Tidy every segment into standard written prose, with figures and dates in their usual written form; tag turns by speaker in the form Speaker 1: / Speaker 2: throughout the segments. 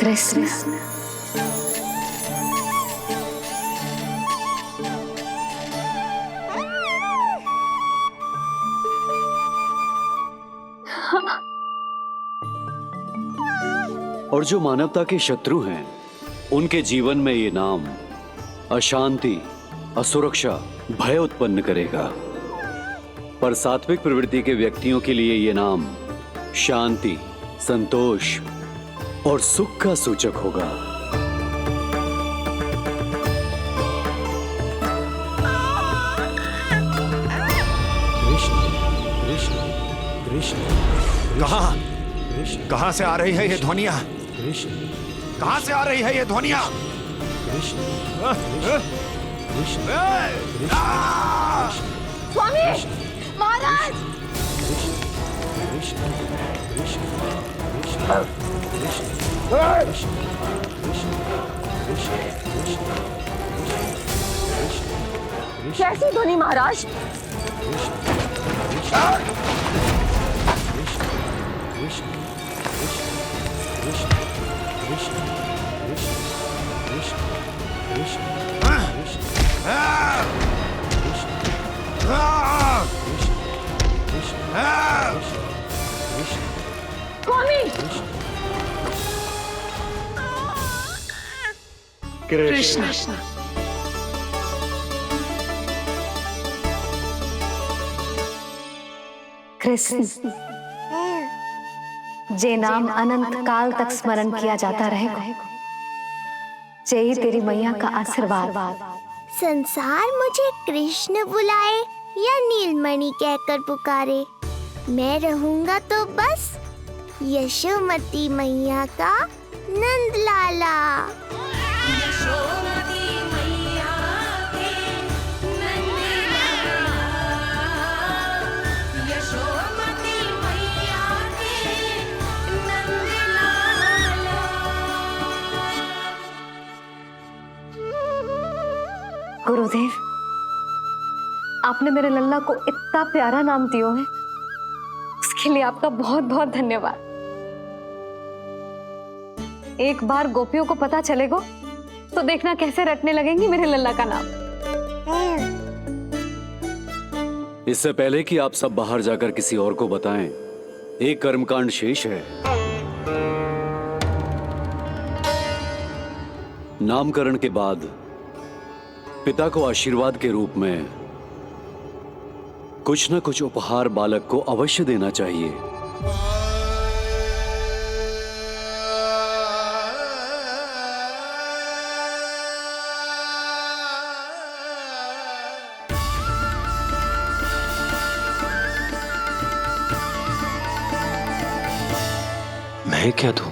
Speaker 1: कृष्ण।
Speaker 2: और जो मानवता के शत्रु हैं, उनके जीवन में ये नाम अशांति, असुरक्षा, भय उत्पन्न करेगा। पर सात्विक प्रवृत्ति के व्यक्तियों के लिए ये नाम शांति, संतोष और सुख का सूचक होगा।
Speaker 3: कृष्ण कृष्ण कृष्ण।
Speaker 4: कहां से आ रही है ये ध्वनियां?
Speaker 3: कृष्ण
Speaker 4: कहां से आ रही है ये ध्वनियां?
Speaker 3: कृष्ण कृष्ण।
Speaker 1: स्वामी महाराज,
Speaker 3: कृष्ण कृष्ण कृष्ण कृष्ण
Speaker 1: कैसी ध्वनि महाराज? स्वामी कृष्ण। कृष्ण, जे नाम अनंत काल तक स्मरण किया जाता रहेगा, जय तेरी मैया का आशीर्वाद।
Speaker 5: संसार मुझे कृष्ण बुलाए या नीलमणि कहकर पुकारे, मैं रहूंगा तो बस यशोमती मैया का नंद लाला।
Speaker 6: यशोमती मैया के नंद लाला, यशोमती मैया के नंद लाला।
Speaker 1: गुरुदेव, आपने मेरे लल्ला को इतना प्यारा नाम दियो है, उसके लिए आपका बहुत बहुत धन्यवाद। एक बार गोपियों को पता चलेगा तो देखना कैसे रटने लगेंगी मेरे लल्ला का नाम।
Speaker 2: इससे पहले कि आप सब बाहर जाकर किसी और को बताएं, एक कर्मकांड शेष है। नामकरण के बाद पिता को आशीर्वाद के रूप में कुछ न कुछ उपहार बालक को अवश्य देना चाहिए।
Speaker 3: मैं क्या दूं?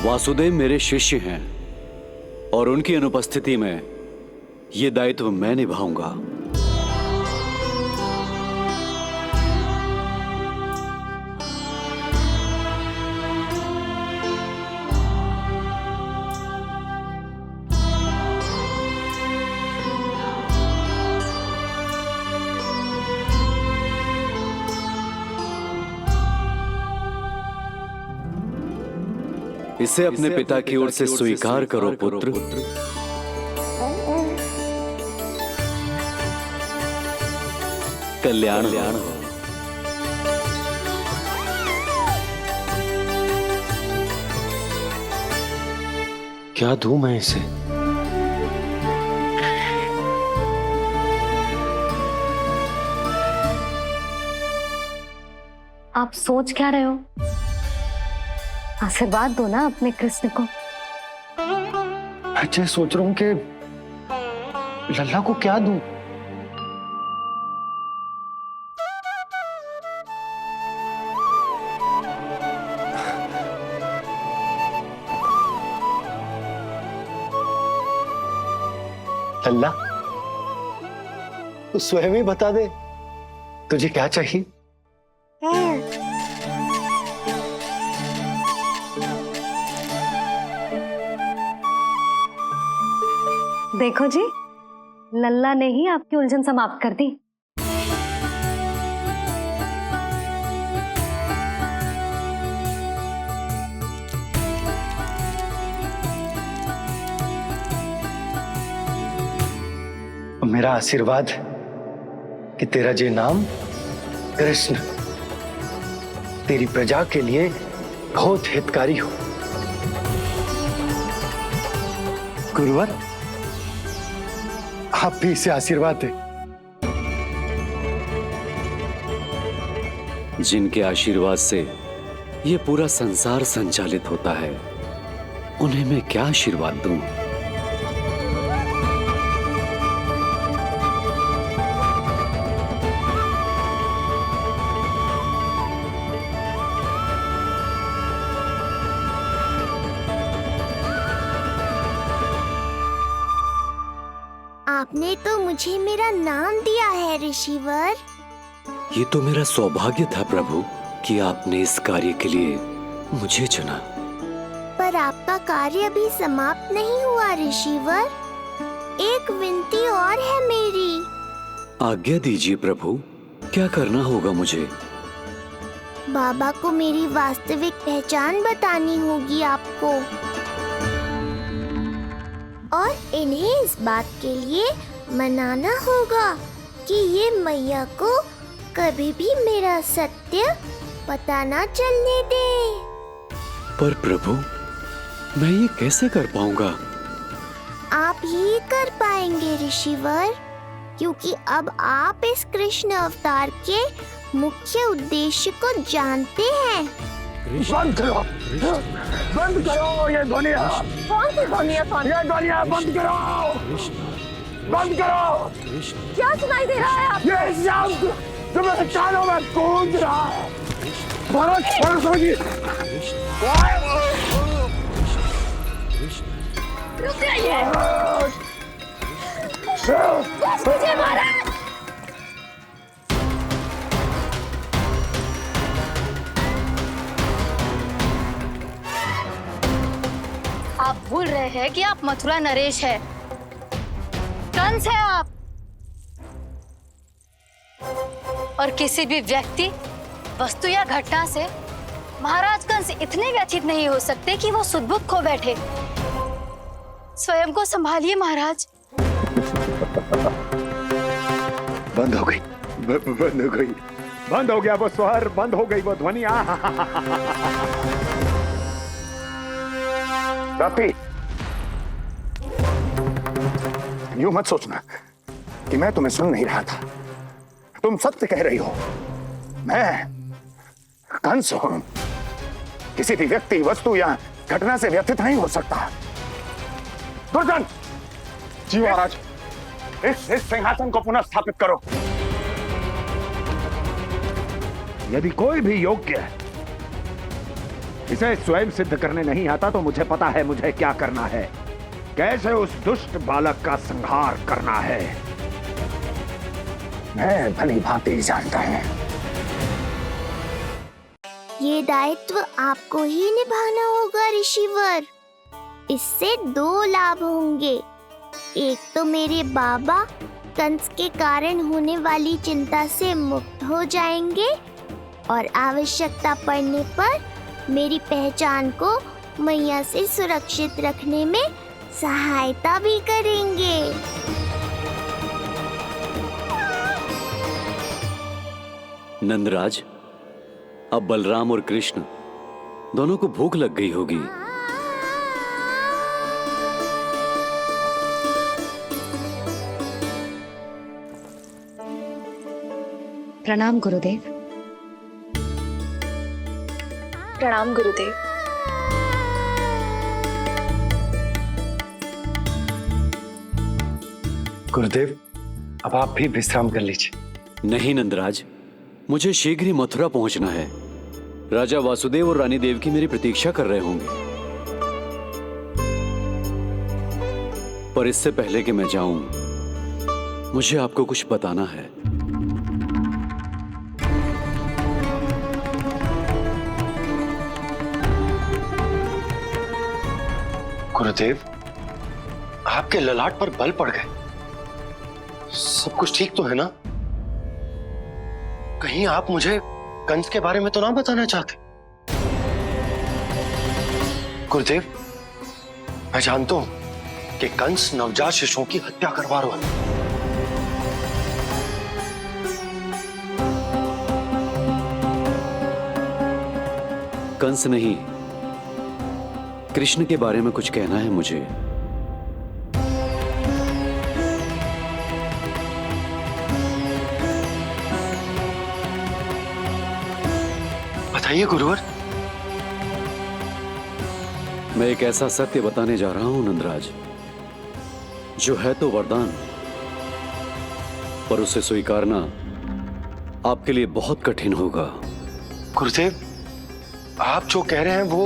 Speaker 2: वासुदेव मेरे शिष्य हैं और उनकी अनुपस्थिति में यह दायित्व मैं निभाऊंगा। इसे अपने पिता की ओर से स्वीकार करो पुत्र। कल्याण हो।
Speaker 3: क्या दूं मैं इसे?
Speaker 1: आप सोच क्या रहे हो? आशीर्वाद दो ना अपने कृष्ण को।
Speaker 3: मैं सोच रहा हूं कि लल्ला को क्या दूं? लल्ला, तू स्वयं ही बता दे, तुझे क्या चाहिए?
Speaker 1: देखो जी, लल्ला ने ही आपकी उलझन समाप्त कर दी।
Speaker 3: मेरा आशीर्वाद कि तेरा ये नाम कृष्ण तेरी प्रजा के लिए बहुत हितकारी हो। गुरुवर, आप भी इसे आशीर्वाद दें।
Speaker 2: जिनके आशीर्वाद से ये पूरा संसार संचालित होता है, उन्हें मैं क्या आशीर्वाद दूं?
Speaker 5: आपने तो मुझे मेरा नाम दिया है ऋषिवर।
Speaker 2: ये तो मेरा सौभाग्य था प्रभु कि आपने इस कार्य के लिए मुझे चुना।
Speaker 5: पर आपका कार्य अभी समाप्त नहीं हुआ ऋषिवर। एक विनती और है मेरी।
Speaker 2: आज्ञा दीजिए प्रभु, क्या करना होगा मुझे?
Speaker 5: बाबा को मेरी वास्तविक पहचान बतानी होगी आपको, और इन्हें इस बात के लिए मनाना होगा कि ये मैया को कभी भी मेरा सत्य पता ना चलने दे।
Speaker 2: पर प्रभु, मैं ये कैसे कर पाऊंगा?
Speaker 5: आप ही कर पाएंगे ऋषिवर, क्योंकि अब आप इस कृष्ण अवतार के मुख्य उद्देश्य को जानते हैं।
Speaker 3: बंद करो, बंद करो ये ध्वनिया।
Speaker 5: कौन सी ध्वनिया?
Speaker 3: ये ध्वनिया बंद करो, बंद करो।
Speaker 5: क्या सुनाई दे रहा है आप?
Speaker 3: ये शब्द जो मेरे कानों में गूंज रहा है। भरत, भरत जी,
Speaker 5: रुक जाइए। बस मुझे मारा।
Speaker 1: आप भूल रहे हैं कि आप मथुरा नरेश है, कंस है आप। और किसी भी व्यक्ति, वस्तु या घटना से महाराज कंस इतने व्यथित नहीं हो सकते कि वो सुदबुद्ध खो बैठे। स्वयं को संभालिए महाराज।
Speaker 3: बंद हो गई, बंद हो गई,
Speaker 4: बंद हो गया वो स्वर, बंद हो गई वो ध्वनिया।
Speaker 3: रापी, यूं मत सोचना कि मैं तुम्हें सुन नहीं रहा था। तुम सत्य कह रही हो। मैं कंस हूं। किसी भी व्यक्ति, वस्तु या घटना से व्यथित नहीं हो सकता। दुर्जन, जी महाराज, इस सिंहासन को पुनः स्थापित करो।
Speaker 4: यदि कोई भी योग्य इसे स्वयं सिद्ध करने नहीं आता तो मुझे पता है मुझे क्या करना है, कैसे उस दुष्ट बालक का संहार करना है।
Speaker 3: मैं भली भांति जानता हूं।
Speaker 5: ये दायित्व आपको ही निभाना होगा ऋषिवर। इससे दो लाभ होंगे। एक तो मेरे बाबा कंस के कारण होने वाली चिंता से मुक्त हो जाएंगे, और आवश्यकता पड़ने पर मेरी पहचान को मैया से सुरक्षित रखने में सहायता भी करेंगे।
Speaker 2: नंदराज, अब बलराम और कृष्ण दोनों को भूख लग गई होगी।
Speaker 1: प्रणाम गुरुदेव।
Speaker 7: प्रणाम गुरुदेव।
Speaker 3: गुरुदेव, अब आप भी विश्राम कर लीजिए।
Speaker 2: नहीं नंदराज, मुझे शीघ्र ही मथुरा पहुंचना है। राजा वासुदेव और रानी देवकी मेरी प्रतीक्षा कर रहे होंगे। पर इससे पहले कि मैं जाऊं, मुझे आपको कुछ बताना है।
Speaker 3: गुरुदेव, आपके ललाट पर बल पड़ गए। सब कुछ ठीक तो है ना? कहीं आप मुझे कंस के बारे में तो ना बताना चाहते? गुरुदेव, मैं जानता हूं कि कंस नवजात शिशुओं की हत्या करवा रहा है।
Speaker 2: कंस नहीं, कृष्ण के बारे में कुछ कहना है मुझे।
Speaker 8: बताइए गुरुवर।
Speaker 2: मैं एक ऐसा सत्य बताने जा रहा हूं नंदराज, जो है तो वरदान, पर उसे स्वीकारना आपके लिए बहुत कठिन होगा।
Speaker 8: गुरुदेव, आप जो कह रहे हैं वो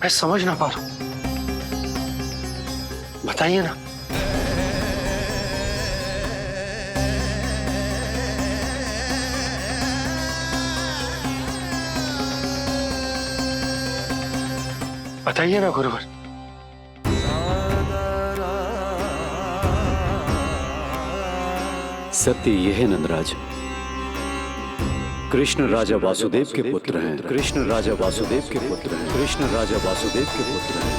Speaker 8: मैं समझ ना पा रहा हूं, बताइए ना। बताइए ना गुरुवर।
Speaker 2: सत्य यह है नंदराज, कृष्ण राजा वासुदेव के पुत्र हैं। कृष्ण राजा वासुदेव के पुत्र हैं। कृष्ण राजा वासुदेव के पुत्र हैं।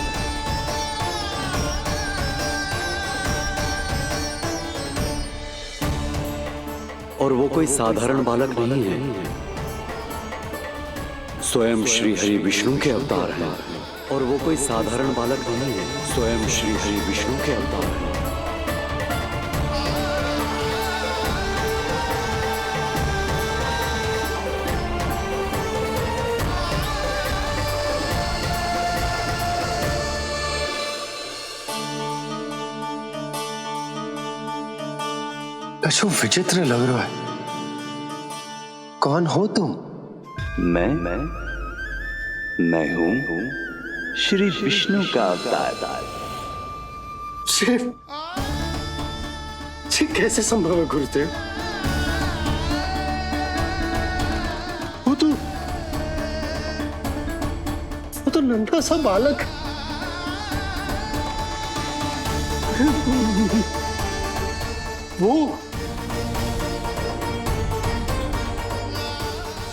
Speaker 2: और वो कोई साधारण बालक नहीं है, स्वयं श्री हरि विष्णु के अवतार हैं। और वो कोई साधारण बालक नहीं है, स्वयं श्री हरि विष्णु के अवतार हैं।
Speaker 8: ऐसा विचित्र लग रहा है। कौन हो तुम?
Speaker 9: मैं हूं श्री विष्णु का अवतार।
Speaker 8: ये कैसे संभव है गुरुदेव? वो तो नन्हा सा बालक। वो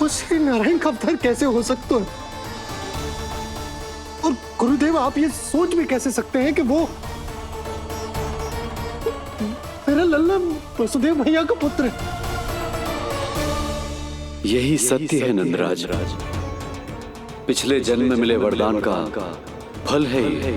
Speaker 8: श्री नारायण का अवतार कैसे हो सकता है? और गुरुदेव, आप ये सोच भी कैसे सकते हैं कि वो मेरा लल्ला वसुदेव भैया का पुत्र है?
Speaker 2: यही सत्य है नंदराज, पिछले जन्म में मिले वरदान का फल है ये।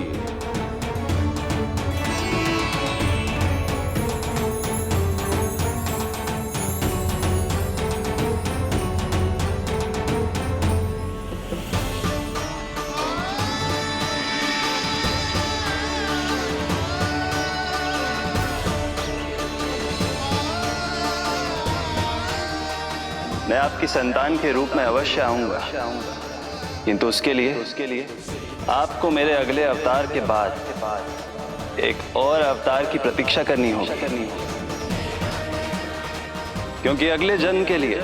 Speaker 9: मैं आपकी संतान के रूप में अवश्य आऊंगा, किंतु उसके लिए आपको मेरे अगले अवतार के बाद एक और अवतार की प्रतीक्षा करनी होगी, क्योंकि अगले जन्म के लिए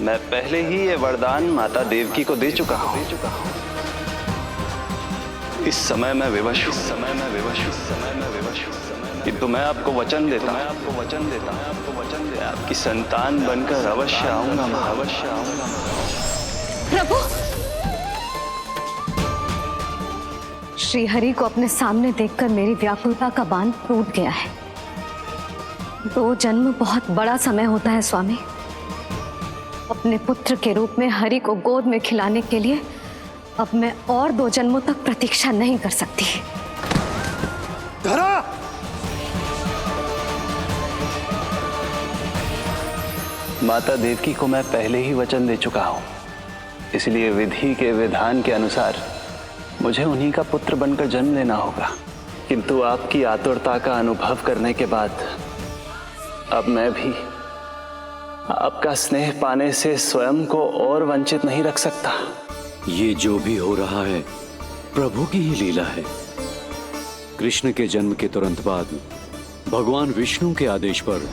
Speaker 9: मैं पहले ही ये वरदान माता देवकी को दे चुका हूं। इस समय मैं विवश हूं, किंतु मैं आपको वचन देता हूं, आपकी संतान बनकर अवश्य आऊंगा।
Speaker 1: प्रभु, श्री हरि को अपने सामने देखकर मेरी व्याकुलता का बांध टूट गया है। 2 जन्म बहुत बड़ा समय होता है स्वामी। अपने पुत्र के रूप में हरि को गोद में खिलाने के लिए अब मैं और 2 जन्मों तक प्रतीक्षा नहीं कर सकती।
Speaker 8: धरा!
Speaker 9: माता देवकी को मैं पहले ही वचन दे चुका हूं, इसलिए विधि के विधान के अनुसार मुझे उन्हीं का पुत्र बनकर जन्म लेना होगा। किंतु आपकी आतुरता का अनुभव करने के बाद अब मैं भी आपका स्नेह पाने से स्वयं को और वंचित नहीं रख सकता।
Speaker 2: ये जो भी हो रहा है प्रभु की ही लीला है। कृष्ण के जन्म के तुरंत बाद भगवान विष्णु के आदेश पर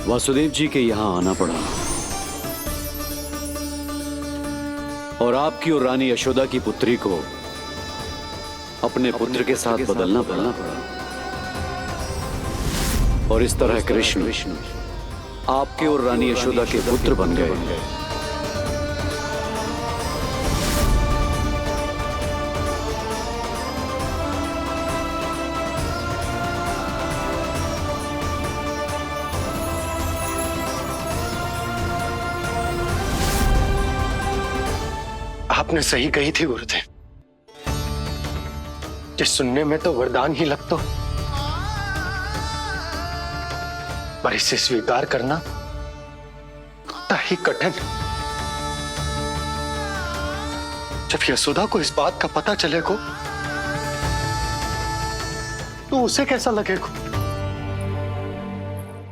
Speaker 2: वासुदेव जी के यहां आना पड़ा और आपकी और रानी यशोदा की पुत्री को अपने पुत्र के साथ बदलना पड़ा और इस तरह कृष्ण आपके और रानी यशोदा के पुत्र बन गए।
Speaker 8: आपने सही कही थी गुरुदेव। जिस सुनने में तो वरदान ही लगता, पर इसे स्वीकार करना होता ही कठिन। जब यशोदा को इस बात का पता चलेगा तो उसे कैसा लगेगा?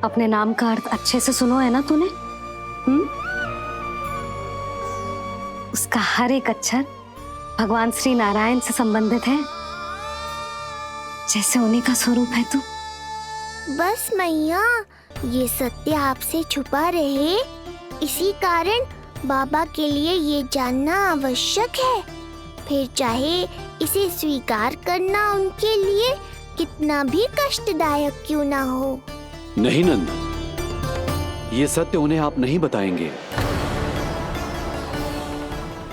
Speaker 1: अपने नाम का अर्थ अच्छे से सुनो है ना तूने? उसका हर एक अक्षर भगवान श्री नारायण से संबंधित है, जैसे उन्हीं का स्वरूप है तू।
Speaker 5: बस मैया, ये सत्य आपसे छुपा रहे, इसी कारण बाबा के लिए ये जानना आवश्यक है। फिर चाहे इसे स्वीकार करना उनके लिए कितना भी कष्टदायक क्यों ना हो।
Speaker 2: नहीं नंद, ये सत्य उन्हें आप नहीं बताएंगे।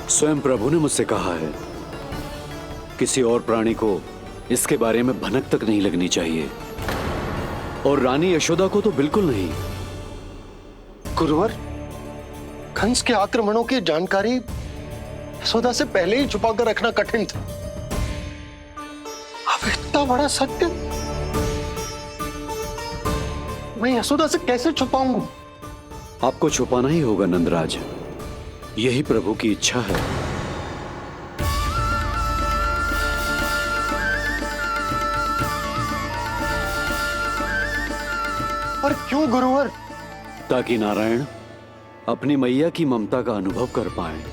Speaker 2: स्वयं प्रभु ने मुझसे कहा है किसी और प्राणी को इसके बारे में भनक तक नहीं लगनी चाहिए, और रानी यशोदा को तो बिल्कुल नहीं।
Speaker 8: गुरुवर, कंस के आक्रमणों की जानकारी यशोदा से पहले ही छुपा कर रखना कठिन था। अब इतना बड़ा सत्य मैं यशोदा से कैसे छुपाऊंगा?
Speaker 2: आपको छुपाना ही होगा नंदराज, यही प्रभु की इच्छा है।
Speaker 8: पर क्यों गुरुवर?
Speaker 2: ताकि नारायण अपनी मैया की ममता का अनुभव कर पाए।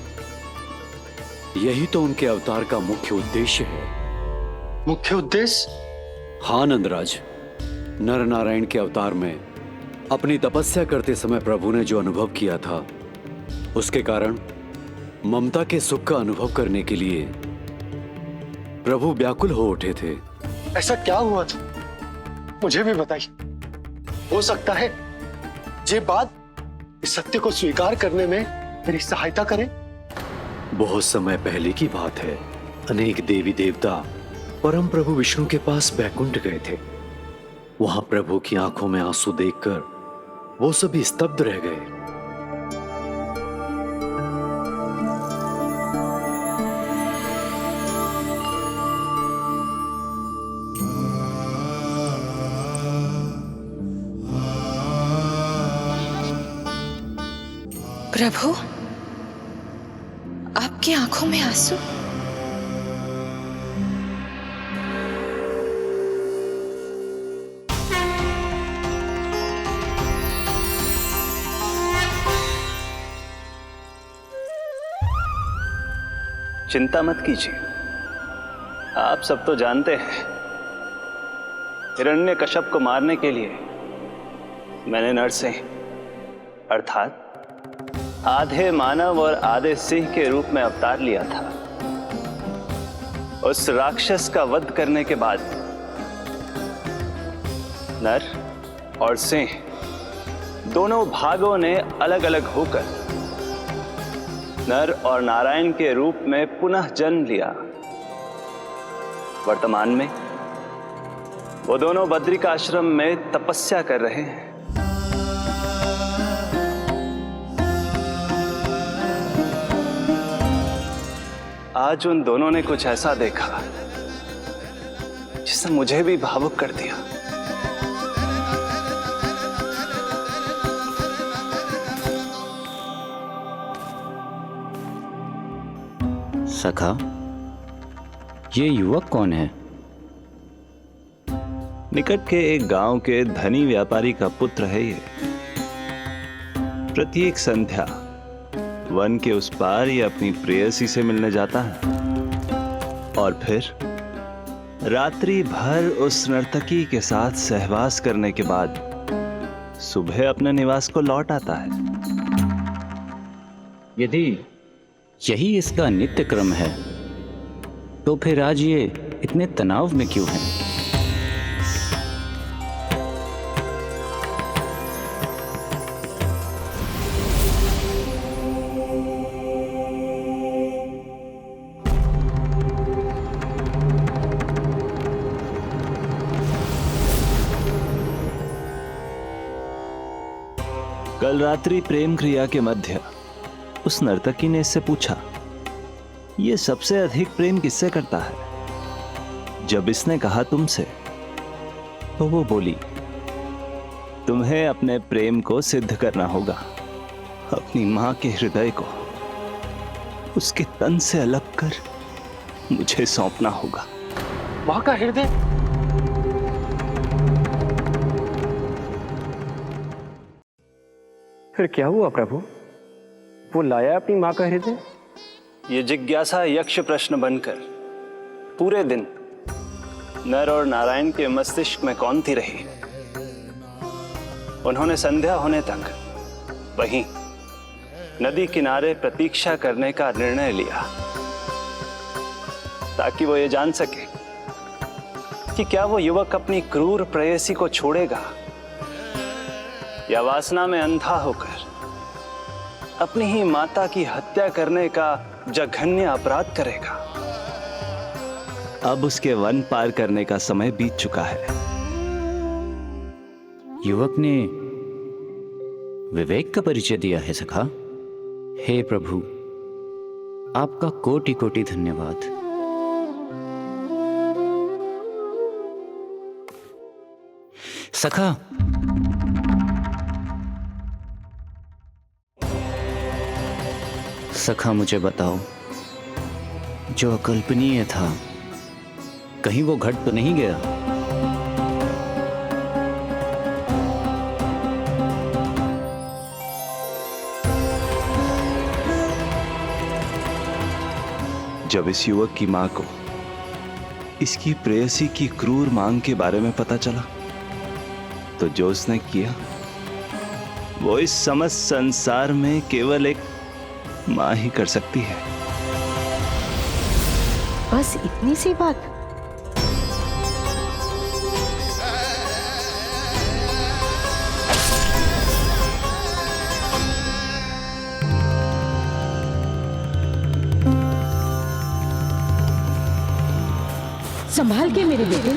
Speaker 2: यही तो उनके अवतार का मुख्य उद्देश्य है।
Speaker 8: मुख्य उद्देश्य?
Speaker 2: हाँ नंदराज, नर नारायण के अवतार में अपनी तपस्या करते समय प्रभु ने जो अनुभव किया था, उसके कारण ममता के सुख का अनुभव करने के लिए प्रभु व्याकुल हो उठे थे।
Speaker 8: ऐसा क्या हुआ था, मुझे भी बताइए। हो सकता है ये बात इस सत्य को स्वीकार करने में मेरी सहायता करे।
Speaker 2: बहुत समय पहले की बात है। अनेक देवी देवता परम प्रभु विष्णु के पास बैकुंठ गए थे। वहां प्रभु की आंखों में आंसू देखकर वो सभी स्तब्ध रह गए।
Speaker 7: प्रभु, आपकी आंखों में आंसू?
Speaker 9: चिंता मत कीजिए, आप सब तो जानते हैं हिरण्यकश्यप को मारने के लिए मैंने नरसिंह अर्थात आधे मानव और आधे सिंह के रूप में अवतार लिया था। उस राक्षस का वध करने के बाद नर और सिंह दोनों भागों ने अलग अलग होकर नर और नारायण के रूप में पुनः जन्म लिया। वर्तमान में वो दोनों बद्रिकाश्रम में तपस्या कर रहे हैं। आज उन दोनों ने कुछ ऐसा देखा जिसने मुझे भी भावुक कर दिया।
Speaker 10: सखा, ये युवक कौन है?
Speaker 9: निकट के एक गांव के धनी व्यापारी का पुत्र है ये। प्रत्येक संध्या वन के उस पार ये अपनी प्रेयसी से मिलने जाता है और फिर रात्रि भर उस नर्तकी के साथ सहवास करने के बाद सुबह अपने निवास को लौट आता है।
Speaker 10: यदि यही इसका नित्य क्रम है तो फिर आज ये इतने तनाव में क्यों है?
Speaker 9: कल रात्रि प्रेम क्रिया के मध्य उस नर्तकी ने इससे पूछा, ये सबसे अधिक प्रेम किससे करता है? जब इसने कहा तुमसे, तो वो बोली, तुम्हें अपने प्रेम को सिद्ध करना होगा। अपनी मां के हृदय को उसके तन से अलग कर मुझे सौंपना होगा।
Speaker 8: मां का हृदय?
Speaker 11: फिर क्या हुआ प्रभु? वो लाया अपनी मां का हृदय?
Speaker 9: ये जिज्ञासा यक्ष प्रश्न बनकर पूरे दिन नर और नारायण के मस्तिष्क में कौंधती रही। उन्होंने संध्या होने तक वहीं नदी किनारे प्रतीक्षा करने का निर्णय लिया, ताकि वो ये जान सके कि क्या वो युवक अपनी क्रूर प्रेयसी को छोड़ेगा या वासना में अंधा होकर अपनी ही माता की हत्या करने का जघन्य अपराध करेगा। अब उसके वन पार करने का समय बीत चुका है।
Speaker 10: युवक ने विवेक का परिचय दिया है सखा। हे प्रभु, आपका कोटि कोटि धन्यवाद। सखा, सखा मुझे बताओ, जो अकल्पनीय था कहीं वो घट तो नहीं गया?
Speaker 9: जब इस युवक की मां को इसकी प्रेयसी की क्रूर मांग के बारे में पता चला, तो जो उसने किया वो इस समस्त संसार में केवल एक मां ही कर सकती है।
Speaker 12: बस इतनी सी बात?
Speaker 13: संभाल के मेरे बेटे,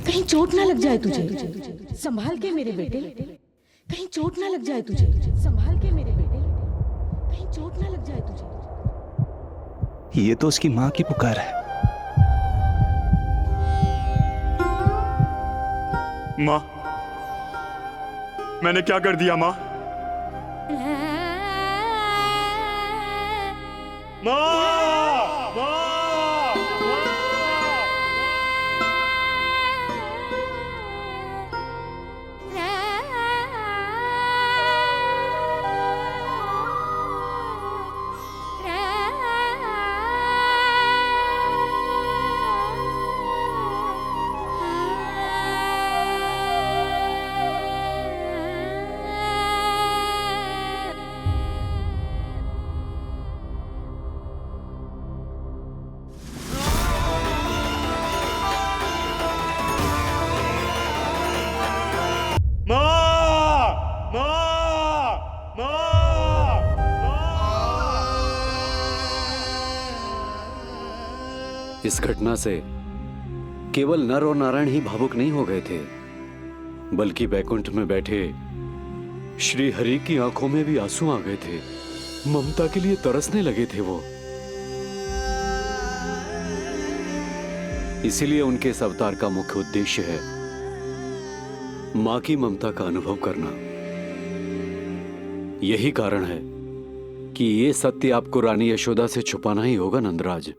Speaker 13: कहीं चोट ना लग जाए तुझे। संभाल के मेरे बेटे, कहीं चोट ना लग जाए तुझे। संभाल के मेरे बेटे, कहीं चोट ना लग जाए तुझे।
Speaker 9: ये तो उसकी मां की पुकार है।
Speaker 14: मां, मैंने क्या कर दिया मां? मां!
Speaker 2: इस घटना से केवल नर और नारायण ही भावुक नहीं हो गए थे, बल्कि बैकुंठ में बैठे श्री हरि की आंखों में भी आंसू आ गए थे। ममता के लिए तरसने लगे थे वो। इसीलिए उनके इस अवतार का मुख्य उद्देश्य है मां की ममता का अनुभव करना। यही कारण है कि ये सत्य आपको रानी यशोदा से छुपाना ही होगा नंदराज।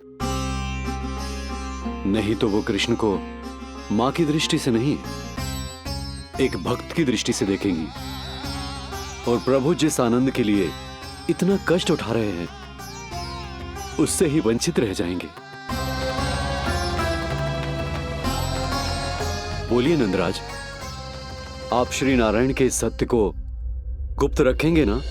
Speaker 2: नहीं तो वो कृष्ण को मां की दृष्टि से नहीं, एक भक्त की दृष्टि से देखेंगी, और प्रभु जिस आनंद के लिए इतना कष्ट उठा रहे हैं उससे ही वंचित रह जाएंगे। बोलिए नंदराज, आप श्री नारायण के इस सत्य को गुप्त रखेंगे ना?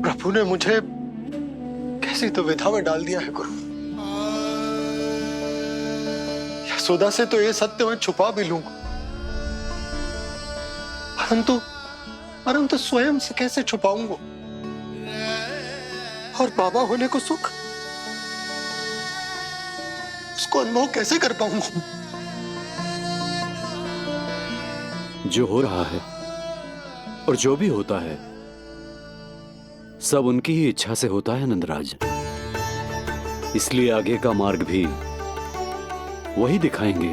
Speaker 8: प्रभु ने मुझे कैसी दुविधा में डाल दिया है गुरु। यशोदा से तो ये सत्य मैं छुपा भी लूंगा, परंतु स्वयं से कैसे छुपाऊंगा? और बाबा होने को सुख, उसको अनुभव कैसे कर पाऊंगा?
Speaker 2: जो हो रहा है और जो भी होता है सब उनकी ही इच्छा से होता है नंदराज। इसलिए आगे का मार्ग भी वही दिखाएंगे।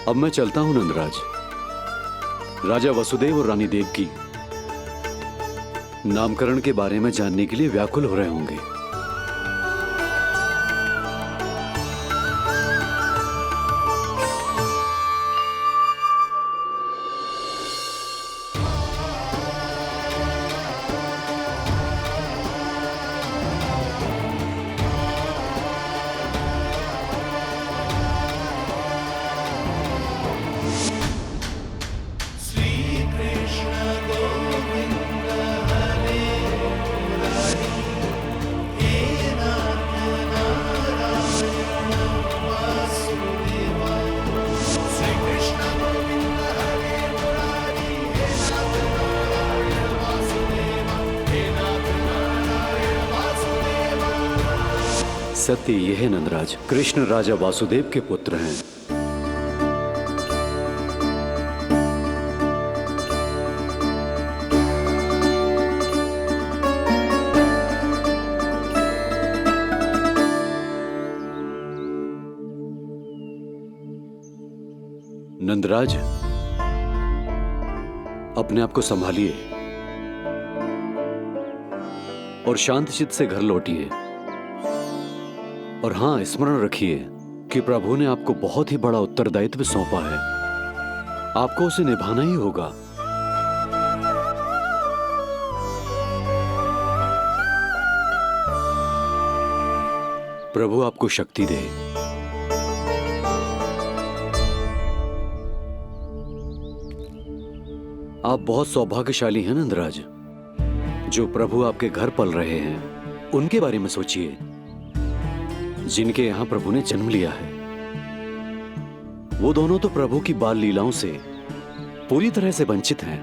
Speaker 2: अब मैं चलता हूं नंदराज। राजा वसुदेव और रानी देवकी नामकरण के बारे में जानने के लिए व्याकुल हो रहे होंगे। सत्य यह है नंदराज, कृष्ण राजा वासुदेव के पुत्र हैं। नंदराज, अपने आप को संभालिए और शांत चित्त से घर लौटिए। और हां, स्मरण रखिए कि प्रभु ने आपको बहुत ही बड़ा उत्तरदायित्व सौंपा है। आपको उसे निभाना ही होगा। प्रभु आपको शक्ति दे। आप बहुत सौभाग्यशाली हैं नंदराज। जो प्रभु आपके घर पल रहे हैं उनके बारे में सोचिए, जिनके यहां प्रभु ने जन्म लिया है। वो दोनों तो प्रभु की बाल लीलाओं से पूरी तरह से वंचित हैं।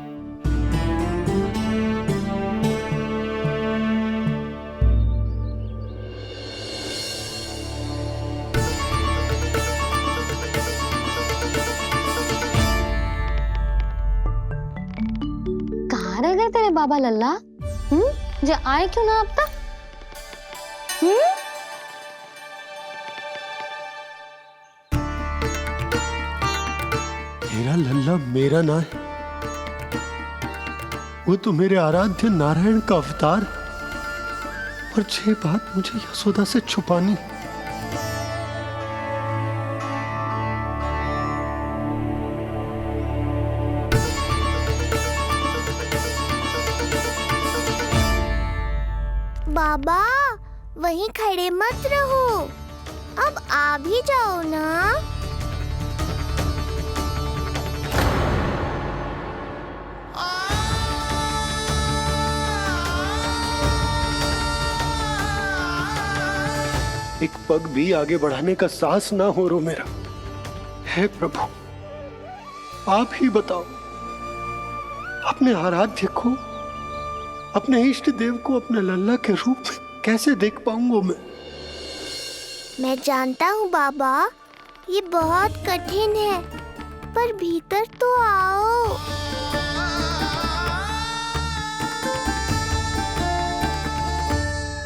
Speaker 1: कहाँ रह गए तेरे बाबा लल्ला? जो आए क्यों ना अब तक?
Speaker 8: तेरा लल्ला मेरा ना है, वो तो मेरे आराध्य नारायण का अवतार। और ये बात मुझे यशोदा से छुपानी।
Speaker 5: बाबा, वहीं खड़े मत रहो, अब आ भी जाओ ना।
Speaker 8: एक पग भी आगे बढ़ाने का साहस ना हो रो मेरा। हे प्रभु, आप ही बताओ, अपने आराध्य को, अपने इष्ट देव को अपने लल्ला के रूप में कैसे देख पाऊंगा मैं?
Speaker 5: मैं जानता हूँ बाबा, ये बहुत कठिन है, पर भीतर तो आओ।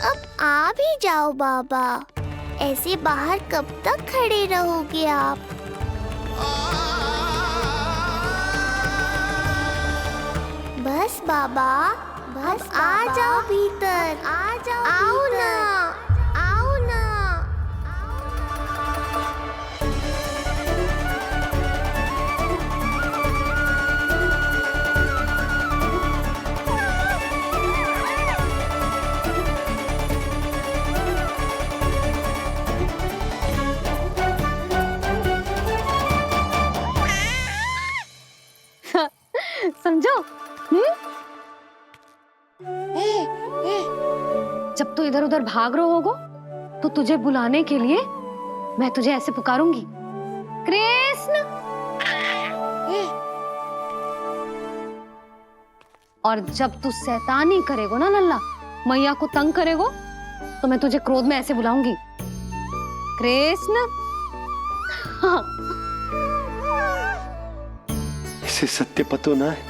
Speaker 5: अब आ भी जाओ बाबा, ऐसे बाहर कब तक खड़े रहोगे आप? बस बाबा, बस आ जाओ भीतर, आ जाओ, आओ ना, आओ ना।
Speaker 1: समझो? जब तू इधर उधर भाग रहा होगा तो तुझे बुलाने के लिए मैं तुझे ऐसे पुकारूंगी, कृष्ण। और जब तू शैतानी करेगो ना लल्ला, मैया को तंग करेगो, तो मैं तुझे क्रोध में ऐसे बुलाऊंगी, कृष्ण। हाँ।
Speaker 8: इसे सत्य पतो ना है,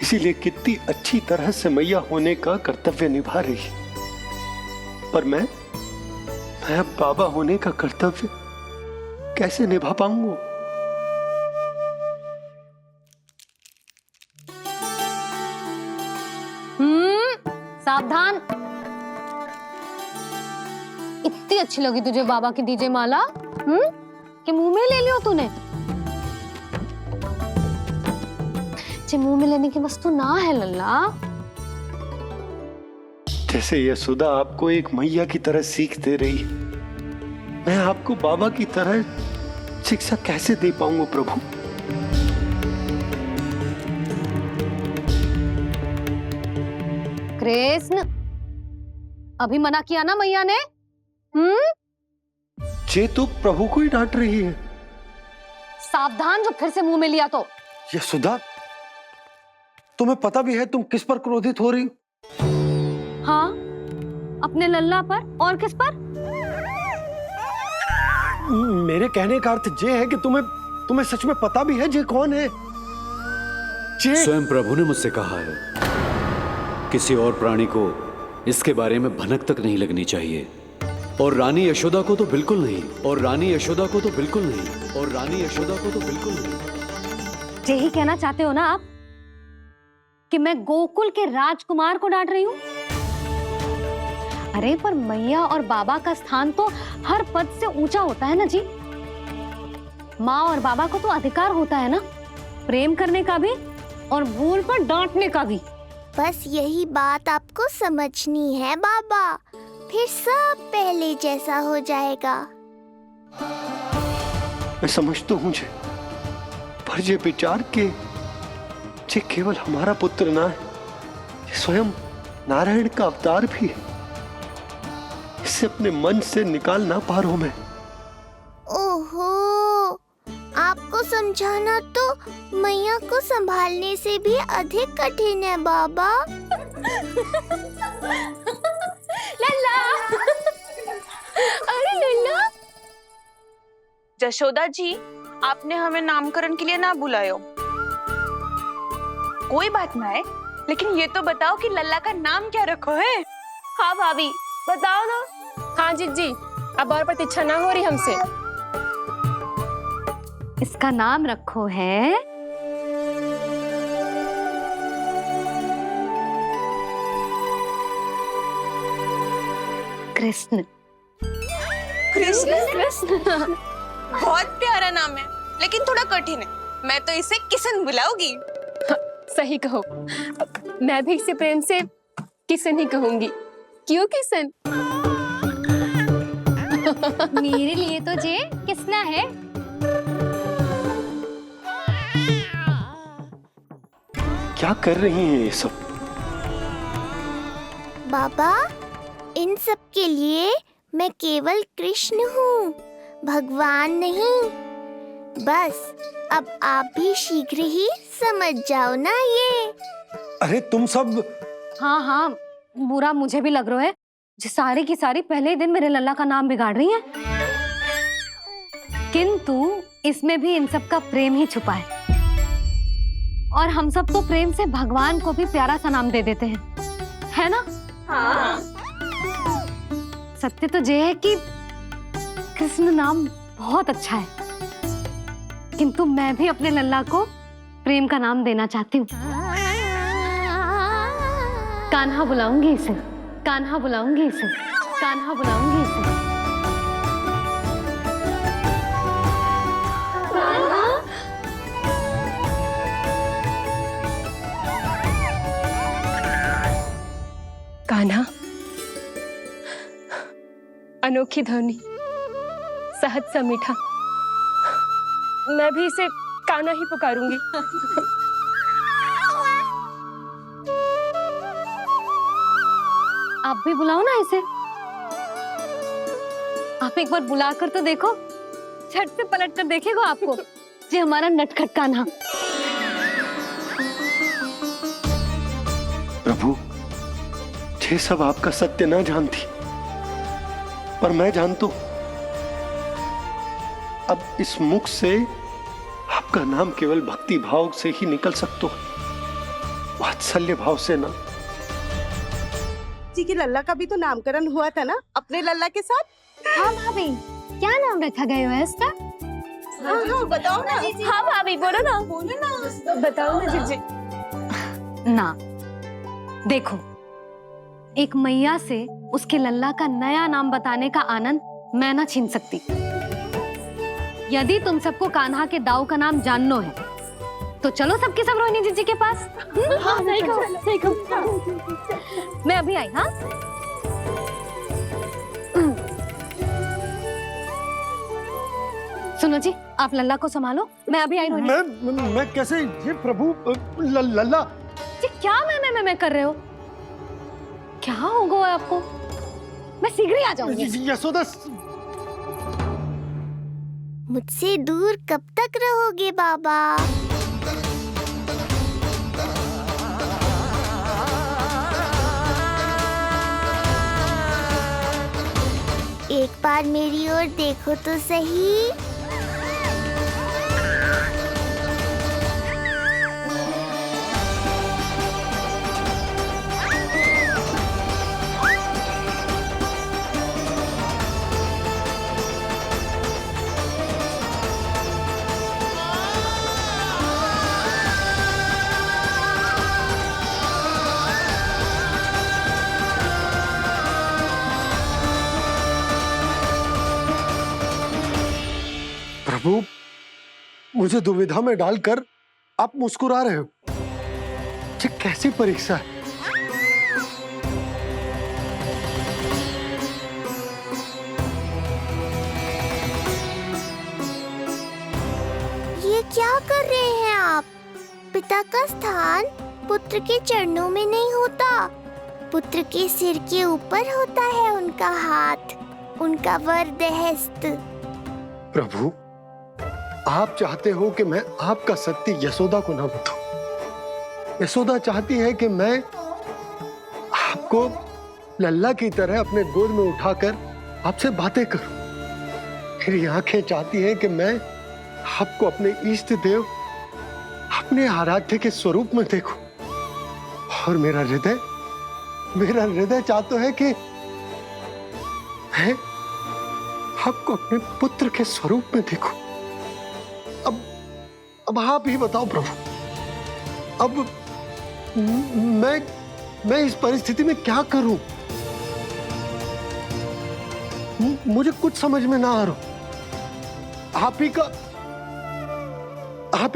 Speaker 8: इसीलिए कितनी अच्छी तरह से मैया होने का कर्तव्य निभा रही, पर मैं अब बाबा होने का कर्तव्य कैसे निभा पाऊंगा?
Speaker 1: सावधान। इतनी अच्छी लगी तुझे बाबा की दीजिए माला, कि मुंह में ले लियो तूने? जे मुंह में लेने की वस्तु ना है लल्ला।
Speaker 8: जैसे यशोदा आपको एक मैया की तरह सीख दे रही है, मैं आपको बाबा की तरह शिक्षा कैसे दे पाऊंगा प्रभु?
Speaker 1: कृष्ण, अभी मना किया ना मैया ने?
Speaker 8: ये तो प्रभु को ही डांट रही है।
Speaker 1: सावधान, जो फिर से मुंह में लिया तो।
Speaker 8: यशोदा, तुम्हें पता भी है तुम किस पर क्रोधित हो रही?
Speaker 1: हाँ, अपने लल्ला पर। और किस पर?
Speaker 8: मेरे कहने का अर्थ ये है कि तुम्हें सच में पता भी है जे कौन है?
Speaker 2: स्वयं प्रभु ने मुझसे कहा है, किसी और प्राणी को इसके बारे में भनक तक नहीं लगनी चाहिए, और रानी यशोदा को तो बिल्कुल नहीं, और रानी यशोदा को तो बिल्कुल नहीं, और रानी यशोदा को तो बिल्कुल नहीं।
Speaker 1: यही कहना चाहते हो ना आप कि मैं गोकुल के राजकुमार को डांट रही हूँ? अरे पर मैया और बाबा का स्थान तो हर पद से ऊंचा होता है ना जी। माँ और बाबा को तो अधिकार होता है ना प्रेम करने का भी और भूल पर डांटने का भी।
Speaker 5: बस यही बात आपको समझनी है बाबा, फिर सब पहले जैसा हो जाएगा।
Speaker 8: मैं समझ तो हूं, पर ये विचार के ये केवल हमारा पुत्र ना है, ये स्वयं नारायण का अवतार भी है, इसे अपने मन से निकाल ना पा रहा हूं मैं।
Speaker 5: ओहो, आपको समझाना तो मैया को संभालने से भी अधिक कठिन है बाबा।
Speaker 1: लल्ला, अरे लल्ला।
Speaker 7: जशोदा जी, आपने हमें नामकरण के लिए ना बुलायो। कोई बात ना है, लेकिन ये तो बताओ कि लल्ला का नाम क्या रखो है?
Speaker 15: हाँ भाभी, बताओ ना। हाँ जीजी, अब और प्रतीक्षा ना हो रही हमसे।
Speaker 1: इसका नाम रखो है कृष्ण।
Speaker 7: कृष्ण? कृष्ण बहुत प्यारा नाम है, लेकिन थोड़ा कठिन है। मैं तो इसे किशन बुलाऊंगी।
Speaker 15: सही कहो, मैं भी इसे प्रेम से किशन ही कहूंगी। क्यों किशन?
Speaker 1: मेरे लिए तो जे किसना है।
Speaker 8: क्या कर रही हैं ये सब?
Speaker 5: बाबा, इन सब के लिए मैं केवल कृष्ण हूँ, भगवान नहीं। बस अब आप भी शीघ्र ही समझ जाओ ना ये।
Speaker 8: अरे तुम सब।
Speaker 1: हाँ हाँ, बुरा मुझे भी लग रहा है, जो सारी की सारी पहले ही दिन मेरे लल्ला का नाम बिगाड़ रही हैं। किंतु इसमें भी इन सब का प्रेम ही छुपा है, और हम सब तो प्रेम से भगवान को भी प्यारा सा नाम दे देते हैं, है ना?
Speaker 15: हाँ।
Speaker 1: सत्य तो ये है कि कृष्ण नाम बहुत अच्छा है, किंतु मैं भी अपने लल्ला को प्रेम का नाम देना चाहती हूँ। कान्हा बुलाऊंगी इसे, कान्हा बुलाऊंगी इसे, कान्हा बुलाऊंगी इसे।
Speaker 15: कान्हा, अनोखी ध्वनि, सहज सा मीठा, मैं भी इसे कान्हा ही पुकारूंगी।
Speaker 1: आप भी बुलाओ ना इसे। आप एक बार बुलाकर तो देखो, झट से पलट कर देखेगा आपको ये हमारा नटखट कान्हा।
Speaker 8: प्रभु, ये सब आपका सत्य ना जानती, पर मैं जानता हूं। अब इस मुख से आप आपका नाम केवल भक्ति भाव से ही निकल सकता है, वात्सल्य भाव से ना।
Speaker 16: जी की लल्ला का भी तो नामकरण हुआ था ना अपने लल्ला के साथ।
Speaker 1: हाँ भाभी, क्या नाम रखा गया है इसका?
Speaker 16: हाँ, बताओ ना।
Speaker 7: हाँ भाभी बोलो ना बताओ ना जीजी।
Speaker 1: ना देखो, एक मैया से उसके लल्ला का नया नाम बताने का आनंद मैं ना छीन सकती। यदि तुम सबको कान्हा के दाऊ का नाम जानना है तो चलो सबके सब रोहिणी जीजी के पास।
Speaker 15: हाँ, सही कहो।
Speaker 1: मैं अभी आई। हाँ, सुनो जी, आप लल्ला को संभालो, मैं अभी आई। रोहिणी
Speaker 8: मैं कैसे? ये प्रभु लल्ला
Speaker 1: जी, क्या मैं कर रहे हो? क्या हो गया आपको? मैं शीघ्र ही आ जाऊंगी।
Speaker 8: यशोदा,
Speaker 5: मुझसे दूर कब तक रहोगे बाबा? एक बार मेरी ओर देखो तो सही।
Speaker 8: प्रभु, मुझे दुविधा में डालकर आप मुस्कुरा रहे हो। ये कैसी परीक्षा है?
Speaker 5: ये क्या कर रहे हैं आप? पिता का स्थान पुत्र के चरणों में नहीं होता, पुत्र के सिर के ऊपर होता है उनका हाथ, उनका वरदहस्त।
Speaker 8: प्रभु, आप चाहते हो कि मैं आपका सत्य यशोदा को ना बताऊं। यशोदा चाहती है कि मैं आपको लल्ला की तरह अपने गोद में उठाकर आपसे बातें करूं। मेरी आंखें चाहती हैं कि मैं आपको अपने इष्ट देव, अपने आराध्य के स्वरूप में देखूं। और मेरा हृदय चाहता है कि मैं आपको अपने पुत्र के स्वरूप में देखूं। अब आप ही बताओ प्रभु, अब मैं इस परिस्थिति में क्या करूं? मुझे कुछ समझ में ना आ रहा। आप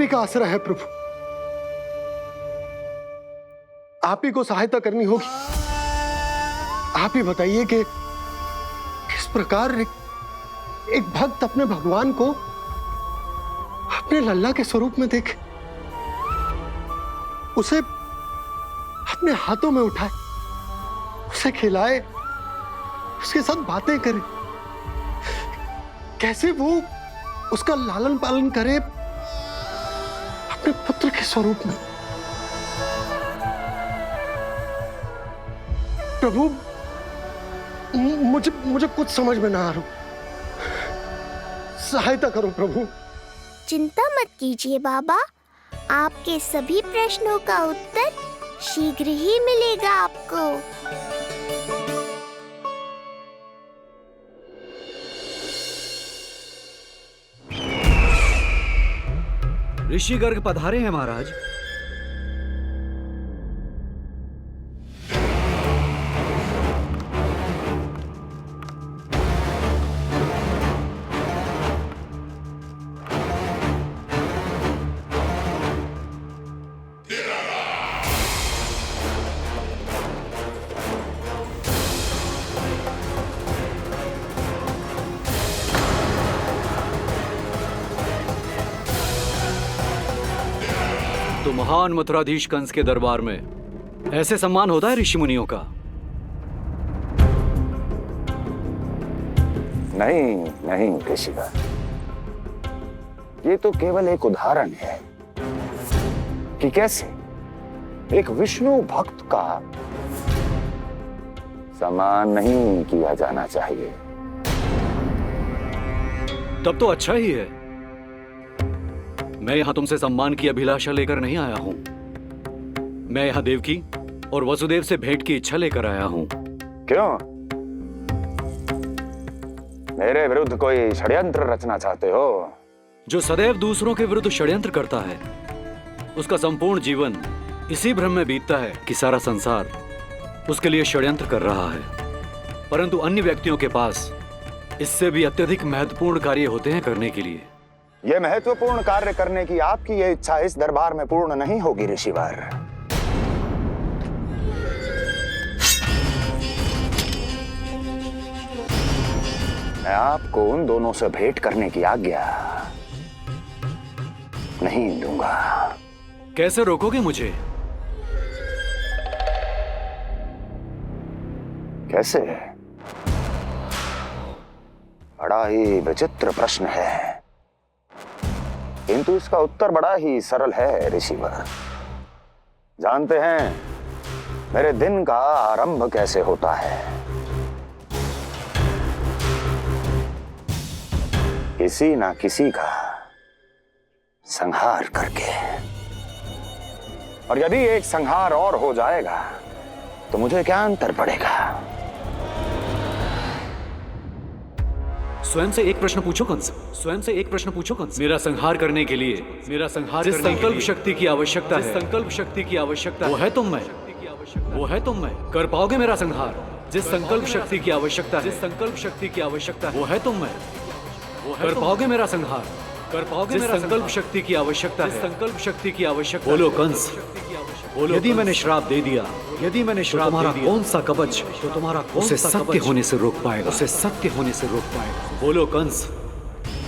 Speaker 8: ही का आसरा है प्रभु। आप ही को सहायता करनी होगी। आप ही बताइए कि किस प्रकार एक भक्त अपने भगवान को अपने लल्ला के स्वरूप में देखे, उसे अपने हाथों में उठाए, उसे खिलाए, उसके साथ बातें करे, कैसे वो उसका लालन पालन करे अपने पुत्र के स्वरूप में। प्रभु, मुझे कुछ समझ में ना आ रहा। सहायता करो प्रभु।
Speaker 5: चिंता मत कीजिए बाबा, आपके सभी प्रश्नों का उत्तर शीघ्र ही मिलेगा आपको।
Speaker 2: ऋषि गर्ग पधारे हैं महाराज। तो महान मथुराधीश कंस के दरबार में ऐसे सम्मान होता है ऋषि मुनियों का?
Speaker 3: नहीं ऋषिवर, ये तो केवल एक उदाहरण है कि कैसे एक विष्णु भक्त का सम्मान नहीं किया जाना चाहिए।
Speaker 2: तब तो अच्छा ही है। मैं यहाँ तुमसे सम्मान की अभिलाषा लेकर नहीं आया हूँ। मैं यहाँ देवकी और वसुदेव से भेंट की इच्छा लेकर आया हूँ।
Speaker 3: क्यों? मेरे विरुद्ध कोई षड्यंत्र रचना चाहते हो?
Speaker 2: जो सदैव दूसरों के विरुद्ध षड्यंत्र करता है, उसका संपूर्ण जीवन इसी भ्रम में बीतता है कि सारा संसार उसके लिए षड्यंत्र कर रहा है। परंतु अन्य व्यक्तियों के पास इससे भी अत्यधिक महत्वपूर्ण कार्य होते हैं करने के लिए।
Speaker 3: यह महत्वपूर्ण कार्य करने की आपकी यह इच्छा इस दरबार में पूर्ण नहीं होगी ऋषिवर। मैं आपको उन दोनों से भेंट करने की आज्ञा नहीं दूंगा।
Speaker 2: कैसे रोकोगे मुझे?
Speaker 3: कैसे? बड़ा ही विचित्र प्रश्न है, किंतु इसका उत्तर बड़ा ही सरल है ऋषिवर। जानते हैं मेरे दिन का आरंभ कैसे होता है? किसी ना किसी का संहार करके। और यदि एक संहार और हो जाएगा तो मुझे क्या अंतर पड़ेगा?
Speaker 2: स्वयं से एक प्रश्न पूछो कंस। स्वयं से एक प्रश्न पूछो कंस। मेरा संहार करने के लिए, मेरा संहार जिस संकल्प शक्ति की आवश्यकता है, संकल्प शक्ति की आवश्यकता वो है तुम में, वो है तुम में। कर पाओगे मेरा संहार? जिस संकल्प शक्ति की आवश्यकता है, जिस संकल्प शक्ति की आवश्यकता है वो है तुम में। कर पाओगे मेरा संहार? कर पाओगे मेरा संकल्प शक्ति की आवश्यकता है, संकल्प शक्ति की आवश्यकता। बोलो कंस, बोलो। यदि मैंने श्राप दे दिया, यदि मैंने श्राप दे दिया, कौन सा कवच तो तुम्हारा उसे सत्य होने से रोक पाएगा? उसे सत्य होने से रोक पाएगा? बोलो कंस,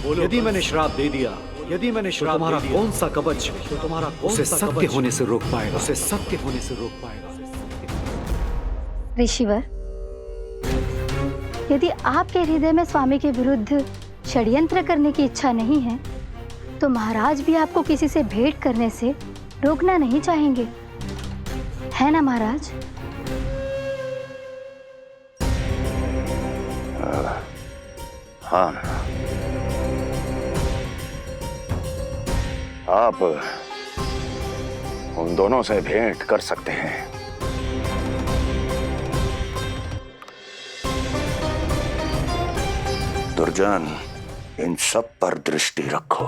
Speaker 2: बोलो। यदि मैंने श्राप दे दिया, यदि मैंने श्राप तुम्हारा कौन सा कवच तो तुम्हारा उसे सत्य होने से रोक पाएगा? उसे सत्य होने से रोक पाएगा?
Speaker 1: ऋषिवर, यदि आपके हृदय में स्वामी के विरुद्ध षड्यंत्र करने की इच्छा नहीं है, तो महाराज भी आपको किसी से भेंट करने से रोकना नहीं चाहेंगे, है ना महाराज?
Speaker 3: हाँ, आप उन दोनों से भेंट कर सकते हैं। दुर्जन, इन सब पर दृष्टि रखो।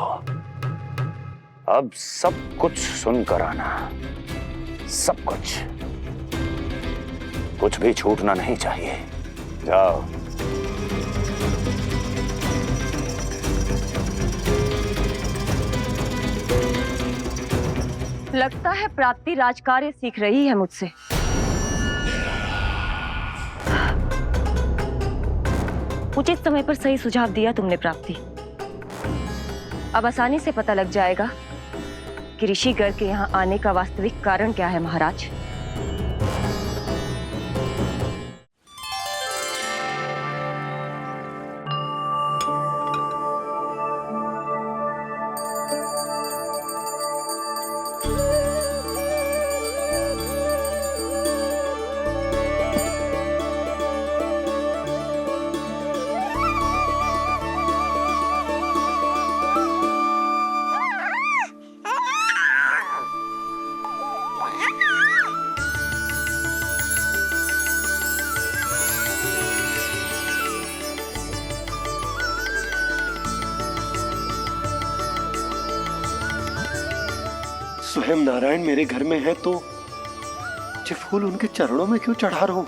Speaker 3: अब सब कुछ सुनकर आना, सब कुछ, कुछ भी छूटना नहीं चाहिए। जाओ।
Speaker 17: लगता है प्राप्ति राजकार्य सीख रही है मुझसे। उचित समय पर सही सुझाव दिया तुमने प्राप्ति। अब आसानी से पता लग जाएगा कि ऋषिगर के यहाँ आने का वास्तविक कारण क्या है महाराज।
Speaker 8: स्वयं नारायण मेरे घर में है तो ये फूल उनके चरणों में क्यों चढ़ा रहा हूं?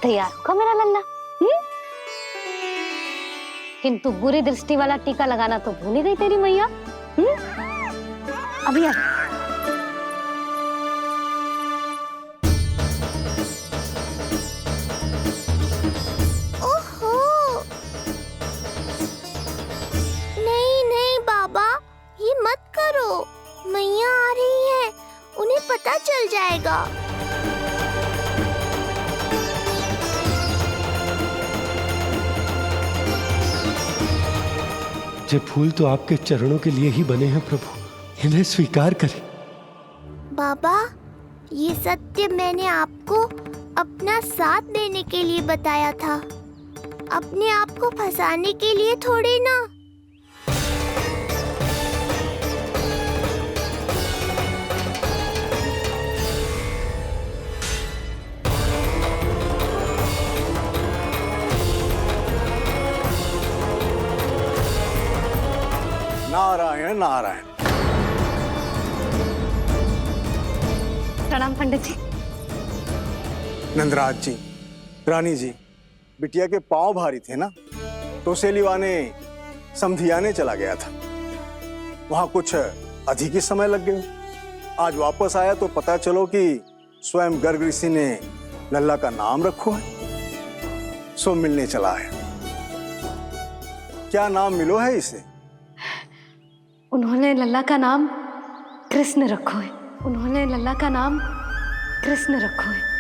Speaker 1: तैयार होगा मेरा लल्ला। किंतु बुरी दृष्टि वाला टीका लगाना तो भूल ही गई तेरी मैया। अभी आ।
Speaker 5: ओहो, नहीं नहीं बाबा, ये मत करो। मैया आ रही है, उन्हें पता चल जाएगा।
Speaker 8: ये फूल तो आपके चरणों के लिए ही बने हैं प्रभु, इन्हें स्वीकार करें।
Speaker 5: बाबा, ये सत्य मैंने आपको अपना साथ देने के लिए बताया था। अपने आप को फंसाने के लिए थोड़ी ना।
Speaker 18: नारायण नारायण।
Speaker 1: प्रणाम पंडित जी।
Speaker 18: नंदराज जी, रानी जी, बिटिया के पांव भारी थे ना, तो उसे लिवाने समधियाने चला गया था। वहां कुछ अधिक ही समय लग गए। आज वापस आया तो पता चलो कि स्वयं गर्ग ऋषि ने लल्ला का नाम रखो है, सो मिलने चला है। क्या नाम मिलो है इसे?
Speaker 1: उन्होंने लल्ला का नाम कृष्ण रखो है। उन्होंने लल्ला का नाम कृष्ण रखो है।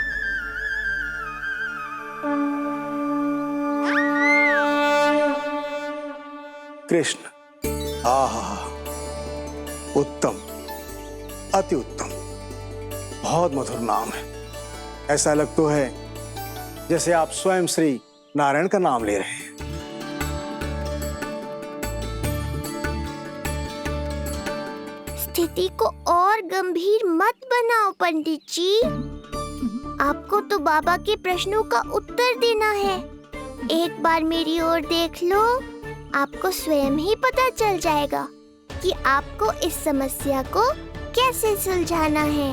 Speaker 18: कृष्ण। आहा, उत्तम, अति उत्तम, बहुत मधुर नाम है। ऐसा लग तो है जैसे आप स्वयं श्री नारायण का नाम ले रहे हैं।
Speaker 5: स्थिति को और गंभीर मत बनाओ पंडित जी। आपको तो बाबा के प्रश्नों का उत्तर देना है। एक बार मेरी ओर देख लो, आपको स्वयं ही पता चल जाएगा कि आपको इस समस्या को कैसे सुलझाना है।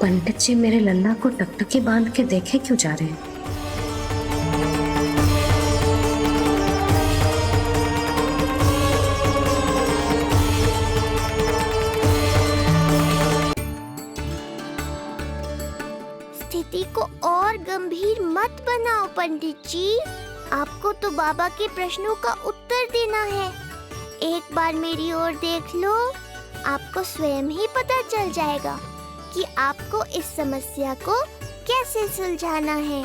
Speaker 12: पंडित जी मेरे लल्ला को टकटकी बांध के देखे क्यों जा रहे हैं?
Speaker 5: स्थिति को और गंभीर मत बनाओ पंडित जी। आपको तो बाबा के प्रश्नों का उत्तर देना है। एक बार मेरी ओर देख लो, आपको स्वयं ही पता चल जाएगा कि आपको इस समस्या को कैसे सुलझाना है।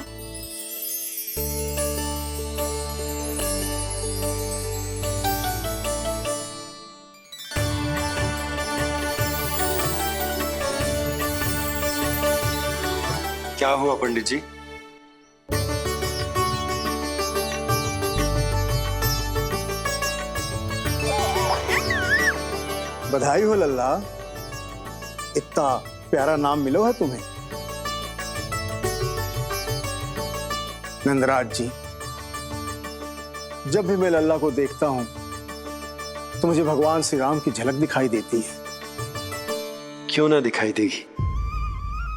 Speaker 8: क्या हुआ पंडित जी?
Speaker 18: बधाई हो लल्ला, इतना प्यारा नाम मिलो है तुम्हें। नंदराज जी, जब भी मैं लल्ला को देखता हूं तो मुझे भगवान श्री राम की झलक दिखाई देती है।
Speaker 8: क्यों ना दिखाई देगी,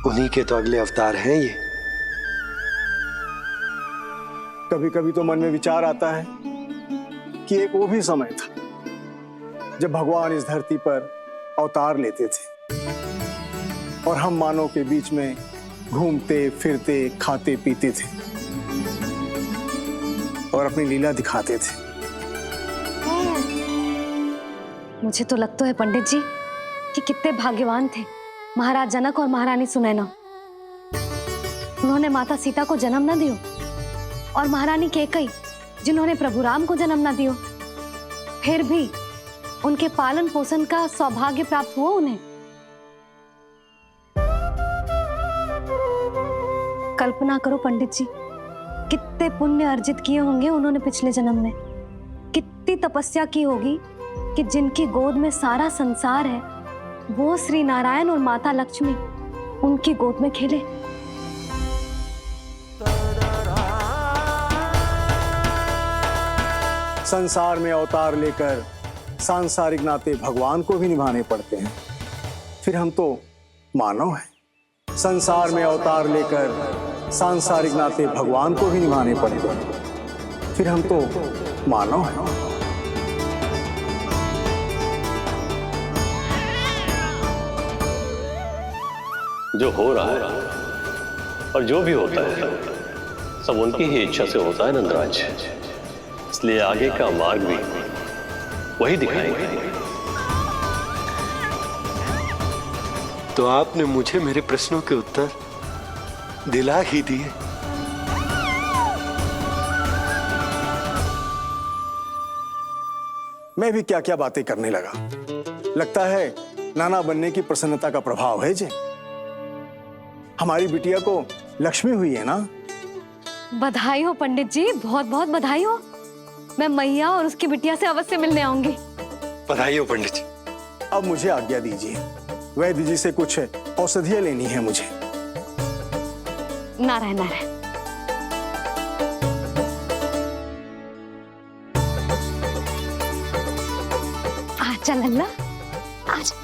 Speaker 8: उन्हीं के तो अगले अवतार हैं ये।
Speaker 18: कभी कभी तो मन में विचार आता है कि एक वो भी समय था जब भगवान इस धरती पर अवतार लेते थे और हम मानव के बीच में घूमते फिरते खाते पीते थे और अपनी लीला दिखाते थे।
Speaker 1: मुझे तो लगता है पंडित जी कि कितने भाग्यवान थे महाराज जनक और महारानी सुनैना। उन्होंने माता सीता को जन्म न दियो और महारानी कैकई जिन्होंने प्रभु राम को जन्म न दियो, फिर भी उनके पालन पोषण का सौभाग्य प्राप्त हुआ उन्हें। कल्पना करो पंडित जी, कितने पुण्य अर्जित किए होंगे उन्होंने पिछले जन्म में। कितनी तपस्या की होगी कि जिनकी गोद में सारा संसार है वो श्री नारायण और माता लक्ष्मी उनकी गोद में खेले।
Speaker 18: संसार में अवतार लेकर सांसारिक नाते भगवान को भी निभाने पड़ते हैं, फिर हम तो मानव हैं। संसार में अवतार लेकर सांसारिक नाते भगवान को भी निभाने पड़ते हैं, फिर हम तो मानव हैं।
Speaker 19: जो हो रहा है और जो भी होता है सब उनकी ही इच्छा से होता है नंदराज, इसलिए आगे का मार्ग भी वही दिखाएंगे।
Speaker 8: तो आपने मुझे मेरे प्रश्नों के उत्तर दिला ही दिए।
Speaker 18: मैं भी क्या क्या बातें करने लगा। लगता है नाना बनने की प्रसन्नता का प्रभाव है जे। हमारी बिटिया को लक्ष्मी हुई है ना।
Speaker 15: बधाई हो पंडित जी, बहुत बहुत बधाई हो। मैं मैया और उसकी बिटिया से अवश्य मिलने आऊंगी।
Speaker 8: बधाई हो पंडित जी।
Speaker 18: अब मुझे आज्ञा दीजिए, वैद्य जी से कुछ औषधियां लेनी है मुझे।
Speaker 15: नारायण नारायण। आजा लल्ला, आजा।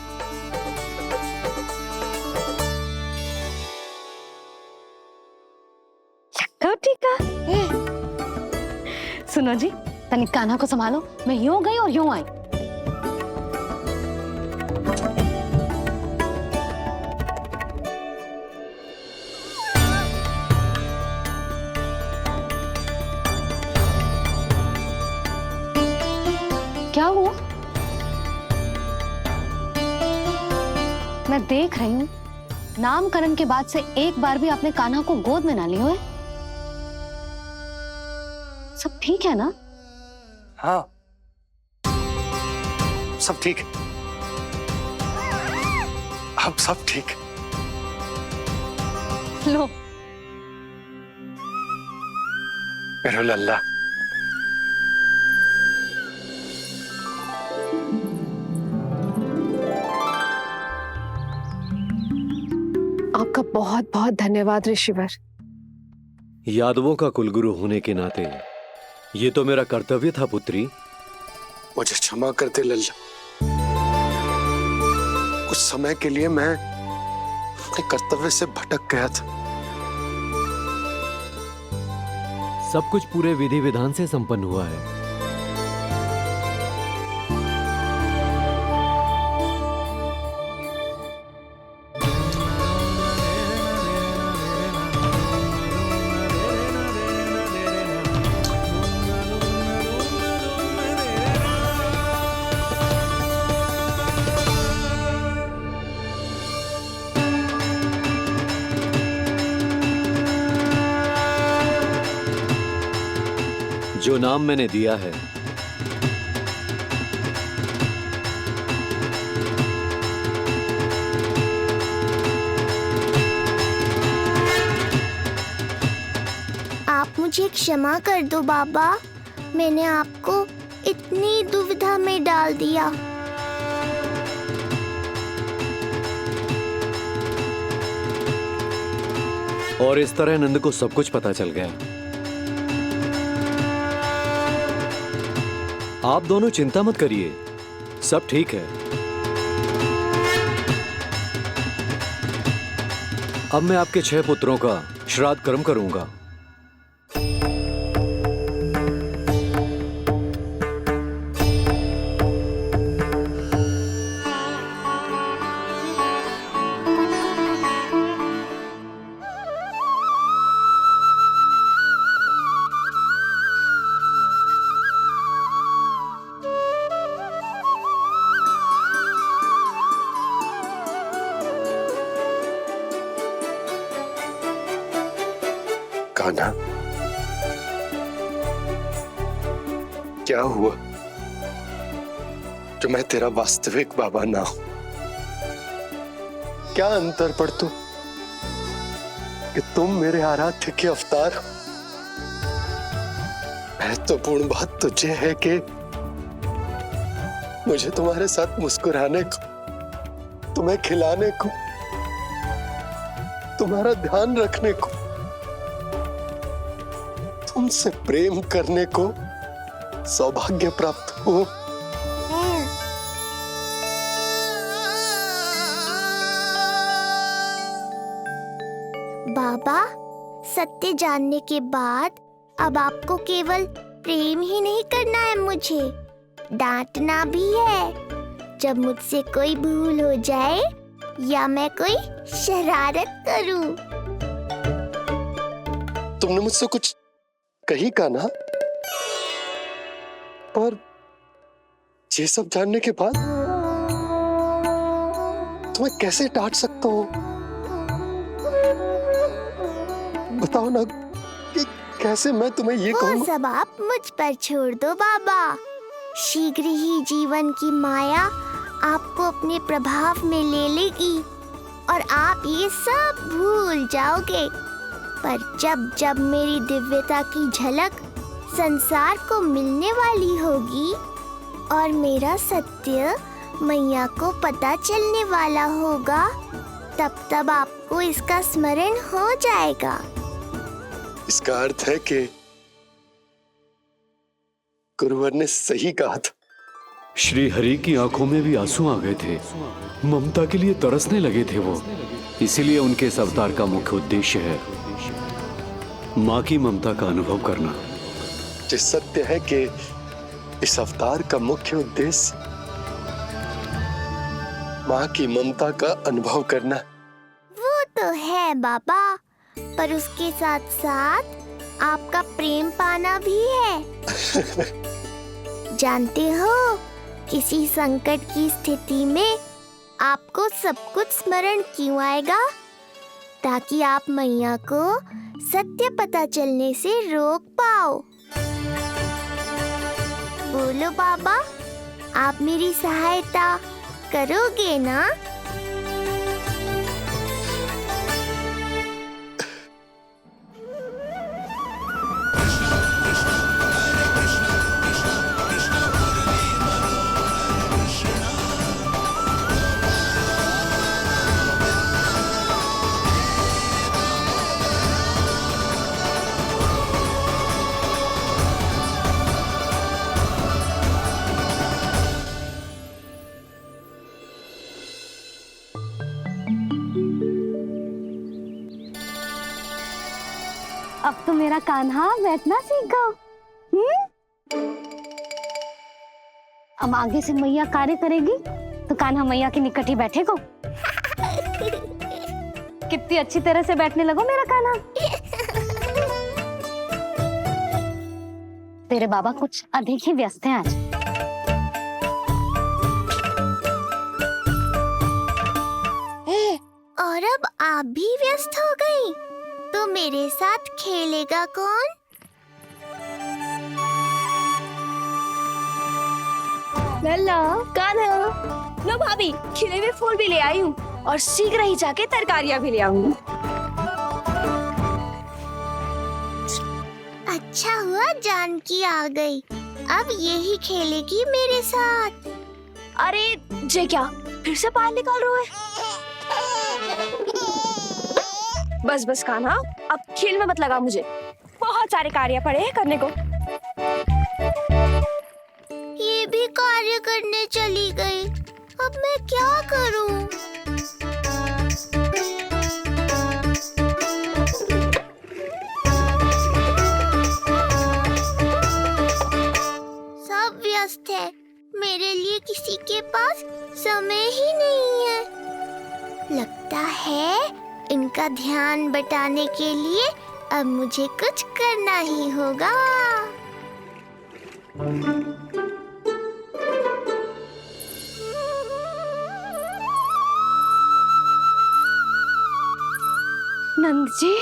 Speaker 15: लगा टीका। सुनो जी, तनिक कान्हा को संभालो। मैं यूं गई और यूं आई। क्या हुआ? मैं देख रही हूँ नामकरण के बाद से एक बार भी आपने कान्हा को गोद में ना लिया है। सब ठीक है ना?
Speaker 8: हाँ, सब ठीक है। अब सब ठीक।
Speaker 15: लो
Speaker 8: मेरा लल्ला।
Speaker 20: आपका बहुत बहुत धन्यवाद ऋषिवर।
Speaker 2: यादवों का कुलगुरु होने के नाते ये तो मेरा कर्तव्य था पुत्री।
Speaker 8: मुझे क्षमा कर दे लल्ला। कुछ समय के लिए मैं अपने कर्तव्य से भटक गया था।
Speaker 2: सब कुछ पूरे विधि विधान से संपन्न हुआ है। जो नाम मैंने दिया है
Speaker 5: आप मुझे क्षमा कर दो बाबा, मैंने आपको इतनी दुविधा में डाल दिया।
Speaker 2: और इस तरह नंद को सब कुछ पता चल गया। आप दोनों चिंता मत करिए, सब ठीक है। अब मैं आपके 6 पुत्रों का श्राद्ध कर्म करूंगा।
Speaker 8: कान्हा, क्या हुआ जो मैं तेरा वास्तविक बाबा ना हूं? क्या अंतर पड़ तू कि तुम मेरे आराध्य के अवतार हो? महत्वपूर्ण बात तुझे है कि मुझे तुम्हारे साथ मुस्कुराने को, तुम्हें खिलाने को, तुम्हारा ध्यान रखने को, तुमसे प्रेम करने को सौभाग्य प्राप्त हो।
Speaker 5: बाबा, सत्य जानने के बाद अब आपको केवल प्रेम ही नहीं करना है, मुझे डांटना भी है जब मुझसे कोई भूल हो जाए या मैं कोई शरारत करूं।
Speaker 8: तुमने मुझसे कुछ कही कान्हा, पर ये सब जानने के बाद तुम्हें कैसे डांट सकता हूँ? बताओ ना कि कैसे मैं तुम्हें ये कहूँ?
Speaker 5: वो सब आप मुझ पर छोड़ दो बाबा। शीघ्र ही जीवन की माया आपको अपने प्रभाव में ले लेगी और आप ये सब भूल जाओगे। पर जब जब मेरी दिव्यता की झलक संसार को मिलने वाली होगी और मेरा सत्य मैया को पता चलने वाला होगा, तब तब आपको इसका स्मरण हो जाएगा।
Speaker 8: इसका अर्थ है कि गुरुवर ने सही कहा था।
Speaker 2: श्री हरि की आंखों में भी आंसू आ गए थे। ममता के लिए तरसने लगे थे वो। इसीलिए उनके इस अवतार का मुख्य उद्देश्य है माँ की ममता का अनुभव करना।
Speaker 8: जो सत्य है कि इस अवतार का मुख्य उद्देश्य माँ की ममता का अनुभव करना।
Speaker 5: वो तो है बाबा, पर उसके साथ साथ आपका प्रेम पाना भी है। जानते हो, किसी संकट की स्थिति में आपको सब कुछ स्मरण क्यों आएगा? ताकि आप मैया को सत्य पता चलने से रोक पाओ। बोलो बाबा, आप मेरी सहायता करोगे ना?
Speaker 1: अब तो मेरा कान्हा बैठना सीख गया। अब आगे से मैया कार्य करेगी तो कान्हा मैया के निकट ही बैठेगा। कितनी अच्छी तरह से बैठने लगो मेरा कान्हा। तेरे बाबा कुछ अधिक ही व्यस्त हैं आज।
Speaker 5: और अब आप भी व्यस्त हो गई, तो मेरे साथ खेलेगा कौन?
Speaker 15: लल्ला, कान्हा, लो भाभी, खिले हुए फूल भी ले आई हूँ और शीघ्र ही जाके तरकारियाँ भी ले आऊंगी।
Speaker 5: अच्छा हुआ जानकी आ गई, अब यही खेलेगी मेरे साथ।
Speaker 15: अरे जे क्या, फिर से पानी निकाल रहे हो? बस बस कान्हा, अब खेल में मत लगा मुझे। बहुत सारे कार्य पड़े हैं करने को।
Speaker 5: ये भी कार्य करने चली गई, अब मैं क्या करूं? सब व्यस्त है, मेरे लिए किसी के पास समय ही नहीं है। लगता है इनका ध्यान बटाने के लिए अब मुझे कुछ करना ही होगा।
Speaker 1: नंद जी,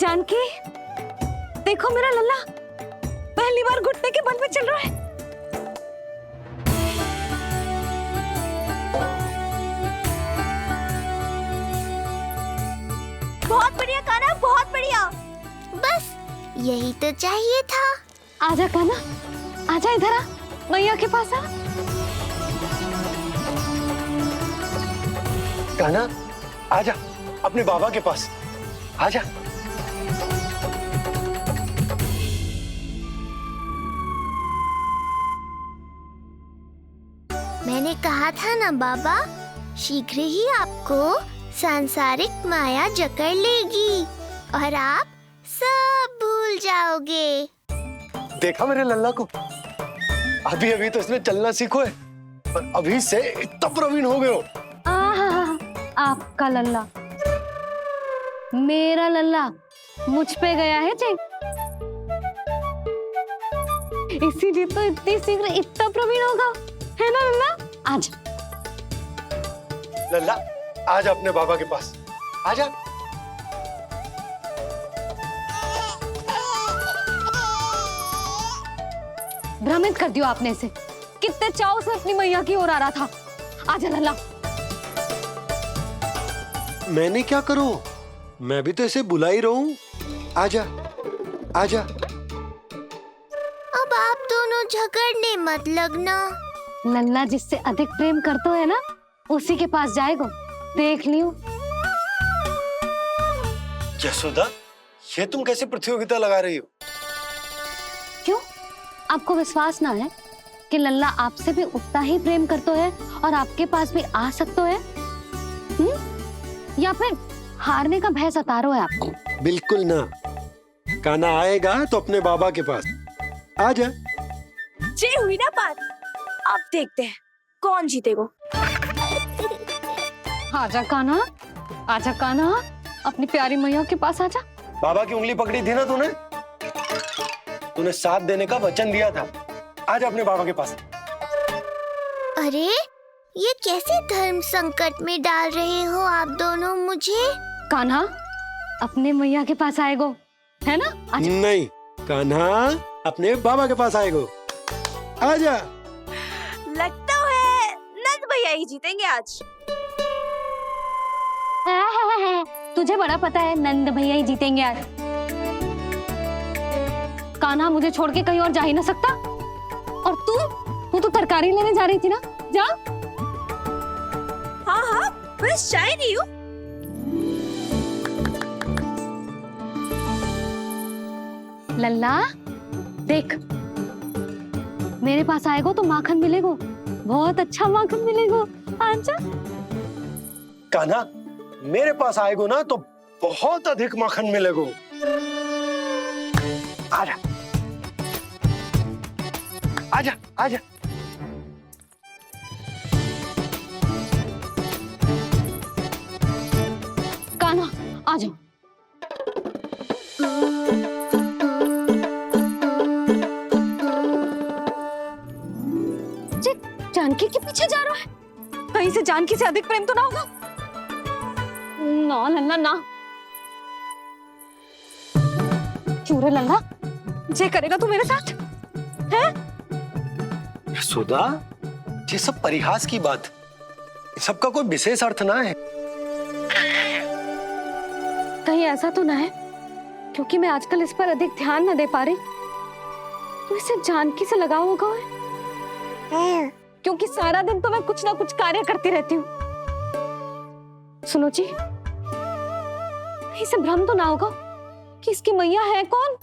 Speaker 1: जानकी, देखो मेरा लल्ला पहली बार घुटने के बल पे चल रहा है।
Speaker 5: बहुत बढ़िया कान्हा, बहुत बढ़िया। बस यही तो चाहिए था।
Speaker 1: आजा कान्हा, आजा इधर आ, मैया के पास आ।
Speaker 8: कान्हा, आजा अपने बाबा के पास, आजा।
Speaker 5: मैंने कहा था ना बाबा, शीघ्र ही आपको सांसारिक माया जकड़ लेगी और आप सब भूल जाओगे।
Speaker 8: देखा मेरे लल्ला को, अभी अभी तो इसने चलना सीखो है, पर अभी से इतना प्रवीण हो गए हो।
Speaker 1: आपका लल्ला, मेरा लल्ला मुझ पे गया है जी। इसीलिए तो इतनी शीघ्र इतना प्रवीण होगा, है ना लल्ला? आज
Speaker 8: लल्ला आजा अपने बाबा के पास, आजा।
Speaker 1: भ्रमित कर दियो आपने इसे, कितने चाव से अपनी मैया की ओर आ रहा था। आजा लल्ला।
Speaker 8: मैंने क्या करूं, मैं भी तो इसे बुला ही रहा हूं। आजा आजा।
Speaker 5: अब आप दोनों झगड़ने मत लगना।
Speaker 1: लल्ला जिससे अधिक प्रेम करते है ना, उसी के पास जाएगो, देख लियो।
Speaker 8: यशोदा, ये तुम कैसे प्रतियोगिता लगा रही हो?
Speaker 1: क्यों, आपको विश्वास ना है कि लल्ला आपसे भी उतना ही प्रेम करते है और आपके पास भी आ सकते है? या फिर हारने का भय सता रहा है आपको?
Speaker 8: बिल्कुल ना, कान्हा आएगा तो अपने बाबा के पास। आजा।
Speaker 21: जे हुई ना बात, अब देखते हैं कौन जीतेगा।
Speaker 1: आजा कान्हा, आजा कान्हा, अपनी प्यारी मैया के पास आजा।
Speaker 8: बाबा की उंगली पकड़ी थी ना तूने, तूने साथ देने का वचन दिया था। आजा अपने बाबा के पास।
Speaker 5: अरे ये कैसे धर्म संकट में डाल रहे हो आप दोनों मुझे?
Speaker 1: कान्हा अपने मैया के पास आएगो, है ना? आजा।
Speaker 8: नहीं, कान्हा अपने बाबा के पास आएगो। आजा।
Speaker 21: लगता है नंद भैया ही जीतेंगे आज।
Speaker 1: तुझे बड़ा पता है नंद भैया ही जीतेंगे आज। कान्हा मुझे छोड़ के कहीं और जा ही ना सकता। और तू तो तरकारी लेने जा रही थी ना, जा।
Speaker 21: हाँ हाँ, बस जा ही रही हूँ।
Speaker 1: लल्ला देख, मेरे पास आएगो तो माखन मिलेगो, बहुत अच्छा माखन मिलेगो। आजा।
Speaker 8: कान्हा मेरे पास आएगो ना तो बहुत अधिक माखन मिलेगो। आजा आजा आजा।
Speaker 1: कान्हा आ जाओ। जानकी के पीछे जा रहा है, कहीं से जानकी से अधिक प्रेम तो ना होगा? ना लल्ला ना। क्यों रे लल्ला, जे करेगा तू मेरे साथ है?
Speaker 8: यशोदा, ये सब परिहास की बात, सबका कोई विशेष अर्थ ना है।
Speaker 1: कहीं ऐसा तो ना है क्योंकि मैं आजकल इस पर अधिक ध्यान न दे पा रही तो इसे जानकी से लगाव होगा है? क्योंकि सारा दिन तो मैं कुछ ना कुछ कार्य करती रहती हूँ। सुनो जी, इसे भ्रम तो ना होगा कि इसकी मैया है कौन?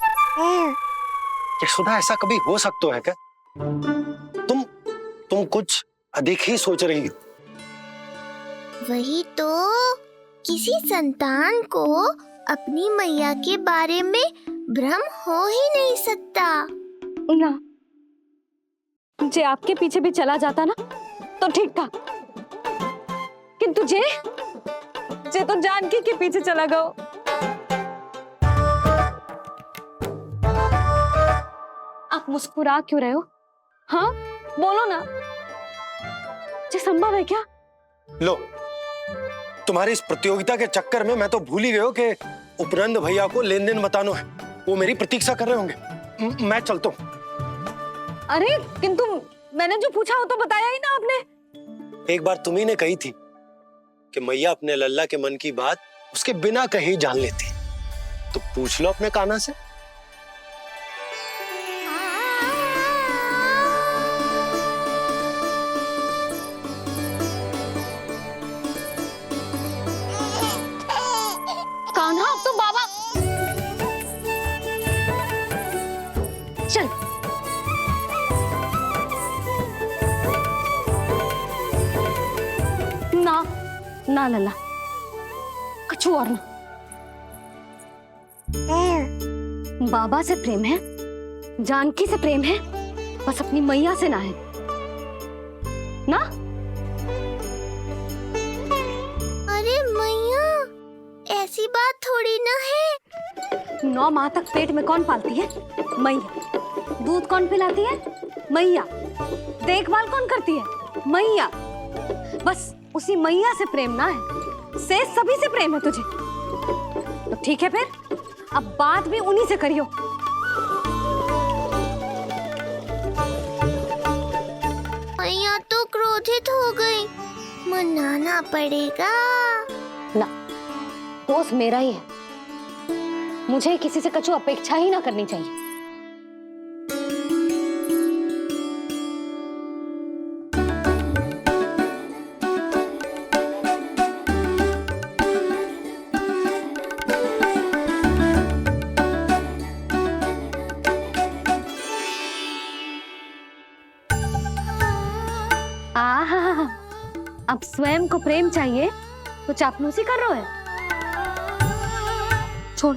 Speaker 8: यशोदा, ऐसा कभी हो सकता है क्या? तुम कुछ अधिक ही सोच रही हो।
Speaker 5: वही तो, किसी संतान को अपनी मैया के बारे में भ्रम हो ही नहीं सकता
Speaker 1: ना। जे आपके पीछे भी चला जाता ना तो ठीक था, किंतु जे तो जानकी के पीछे चला गया। आप मुस्कुरा क्यों रहे हो? हाँ बोलो ना, जे संभव है क्या?
Speaker 8: लो, तुम्हारी इस प्रतियोगिता के चक्कर में मैं तो भूल ही गया कि उपनंद भैया को लेन देन बताना है। वो मेरी प्रतीक्षा कर रहे होंगे। मैं चलता हूँ।
Speaker 1: अरे किंतु मैंने जो पूछा वो तो बताया ही ना आपने।
Speaker 8: एक बार तुम्ही ने कही थी कि मैया अपने लल्ला के मन की बात उसके बिना कहे जान लेती, तो पूछ लो अपने कान्हा से।
Speaker 1: कान्हा अब तो बाबा चल। ना ना लल्ला, कुछ और ना। बाबा से प्रेम है, जानकी से प्रेम है, बस अपनी मैया से ना है ना।
Speaker 5: अरे मैया, ऐसी बात थोड़ी ना है।
Speaker 21: 9 माह तक पेट में कौन पालती है? मैया। दूध कौन पिलाती है? मैया। देखभाल कौन करती है? मैया। बस उसी मैया से प्रेम ना है, से सभी से प्रेम है तुझे। तो ठीक है फिर, अब बात भी उन्हीं से करियो।
Speaker 5: मैया तो क्रोधित हो गई, मनाना पड़ेगा।
Speaker 21: ना, दोस्त मेरा ही है, मुझे किसी से कछु अपेक्षा ही ना करनी चाहिए। आहा, अब स्वयं को प्रेम चाहिए तो चापलूसी कर रहे हो? छोड़।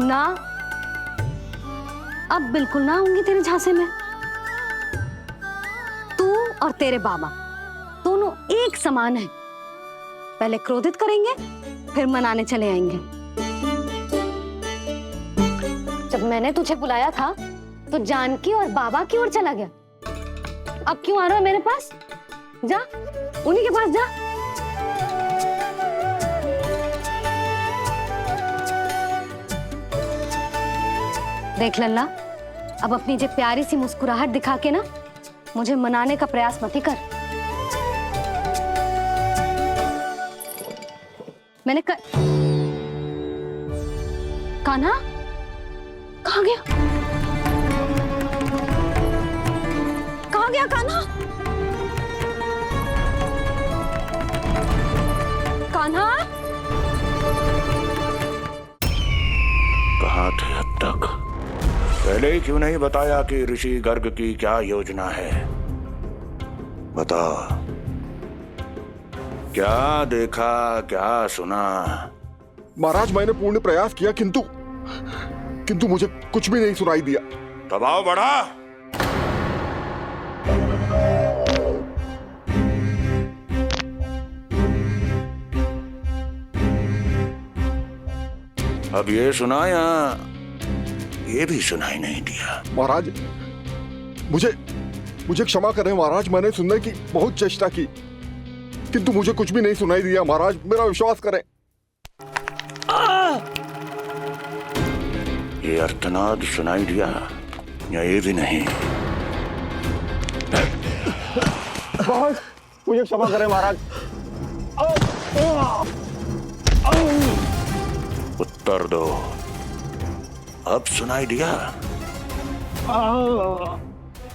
Speaker 21: ना, अब बिल्कुल ना आऊंगी तेरे झांसे में। तू और तेरे बाबा दोनों एक समान हैं। पहले क्रोधित करेंगे, फिर मनाने चले आएंगे। जब मैंने तुझे बुलाया था तो जानकी और बाबा की ओर चला गया। अब क्यों आ रहा है मेरे पास? जा, उन्हीं के पास जा। देख लल्ला, अब अपनी जे प्यारी सी मुस्कुराहट दिखा के ना मुझे मनाने का प्रयास मत ही कर। मैंने कान्हा कहाँ गया? कहाँ गया कान्हा? कान्हा
Speaker 3: कहाँ थे अब तक? पहले ही क्यों नहीं बताया कि ऋषि गर्ग की क्या योजना है? बता, क्या देखा, क्या सुना?
Speaker 6: महाराज, मैंने पूर्ण प्रयास किया किंतु मुझे कुछ भी नहीं सुनाई दिया।
Speaker 3: दबाव बढ़ा। अब ये सुना या ये भी सुनाई नहीं दिया?
Speaker 6: महाराज, मुझे क्षमा करें महाराज, मैंने सुनने की बहुत चेष्टा की किंतु मुझे कुछ भी नहीं सुनाई दिया। महाराज, मेरा विश्वास करें।
Speaker 3: ये अर्थनाद सुनाई दिया या ये भी नहीं?
Speaker 6: बहुत मुझे क्षमा करें महाराज।
Speaker 3: उत्तर दो, अब सुनाई दिया?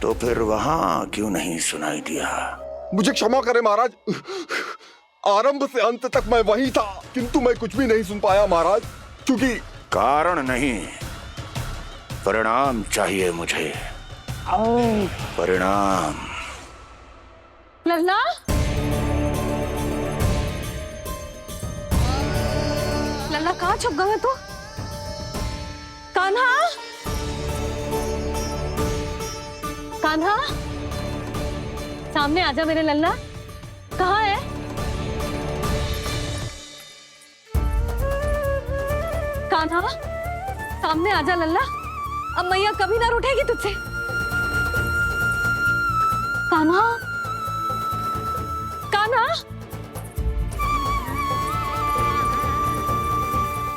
Speaker 3: तो फिर वहां क्यों नहीं सुनाई दिया?
Speaker 6: मुझे क्षमा करें महाराज, आरंभ से अंत तक मैं वही था किंतु मैं कुछ भी नहीं सुन पाया महाराज, क्योंकि
Speaker 3: कारण नहीं, परिणाम चाहिए मुझे। परिणाम।
Speaker 21: लल्ला, लल्ला कहाँ छुप गए तू? कान्हा, कान्हा, सामने आजा मेरे लल्ला। कहाँ है? कान्हा, सामने आजा लल्ला। अब मैया कभी ना रूठेगी तुझसे। कान्हा, कान्हा,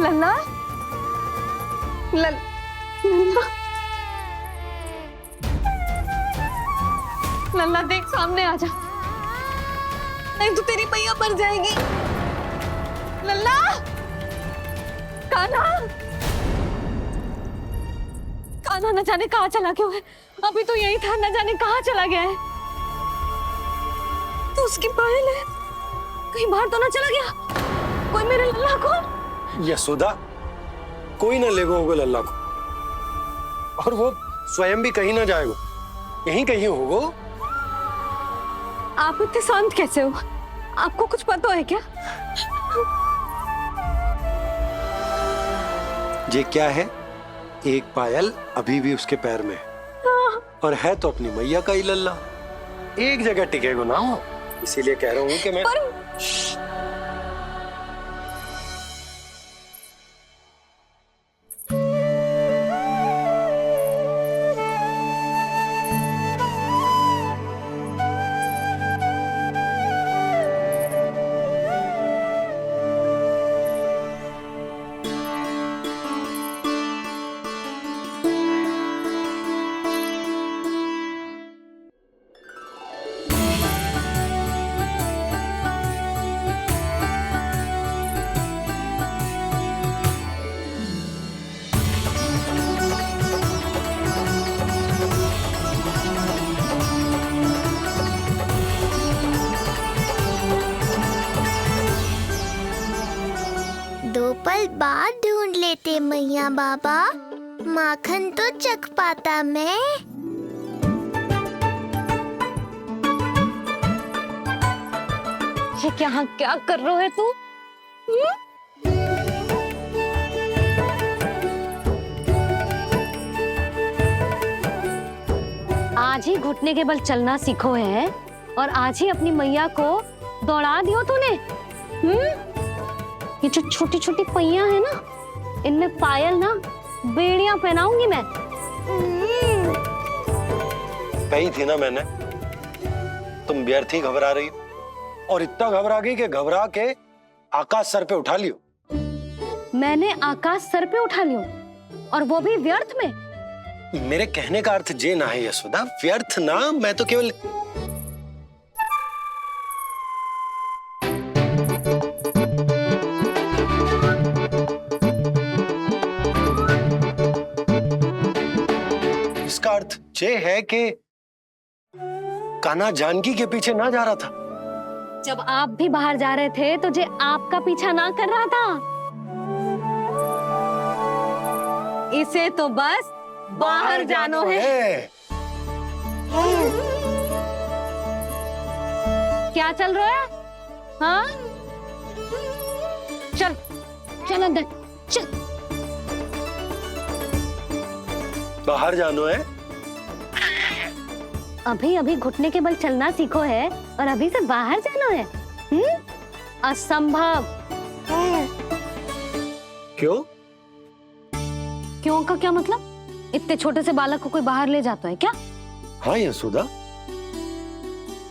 Speaker 21: लल्ला, लल्ला, लल्ला देख, सामने आजा, नहीं तो तेरी मैया मर जाएगी। लल्ला, कान्हा, कान्हा न जाने कहाँ चला गया है। अभी तो यही था, न जाने कहाँ चला गया है। तो उसकी पायल है, कहीं बाहर तो ना चला गया? कोई मेरे लल्ला को?
Speaker 8: यशोदा, कोई ना लेगा होगा लल्ला को, और वो स्वयं भी कहीं ना जाएगा, यहीं कहीं होगा।
Speaker 21: आप इतने शांत कैसे हो? आपको कुछ पता है क्या?
Speaker 8: ये क्या है? एक पायल अभी भी उसके पैर में और है तो अपनी मैया का ही लल्ला, एक जगह टिकेगा ना हो, इसीलिए कह रहा हूँ कि मैं
Speaker 5: दो पल बाद ढूंढ लेते मैया बाबा, माखन तो चख पाता मैं।
Speaker 21: ये क्या क्या कर रहे है तू? आज ही घुटने के बल चलना सीखो है और आज ही अपनी मैया को दौड़ा दियो तूने। ये जो छोटी छोटी पहियां है ना, इनमें पायल ना बेड़ियां पहनाऊंगी मैं।
Speaker 8: कही थी ना मैंने, तुम व्यर्थ ही घबरा रही हो, और इतना घबरा गई कि घबरा के आकाश सर पे उठा लियो।
Speaker 21: मैंने आकाश सर पे उठा लियो, और वो भी व्यर्थ में।
Speaker 8: मेरे कहने का अर्थ जे ना है यशोदा, व्यर्थ ना, मैं तो केवल इसका अर्थ ये है कि कान्हा जानकी के पीछे ना जा रहा था।
Speaker 21: जब आप भी बाहर जा रहे थे तो जे आपका पीछा ना कर रहा था। इसे तो बस बाहर जानो है। क्या चल रहा है? हाँ, चल चल अंदर चल।
Speaker 8: बाहर जानो है?
Speaker 21: अभी अभी घुटने के बल चलना सीखो है और अभी से बाहर जाना है? असंभव।
Speaker 8: क्यों?
Speaker 21: क्यों का क्या मतलब? इतने छोटे से बालक को कोई बाहर ले जाता है क्या?
Speaker 8: हाँ यशोदा,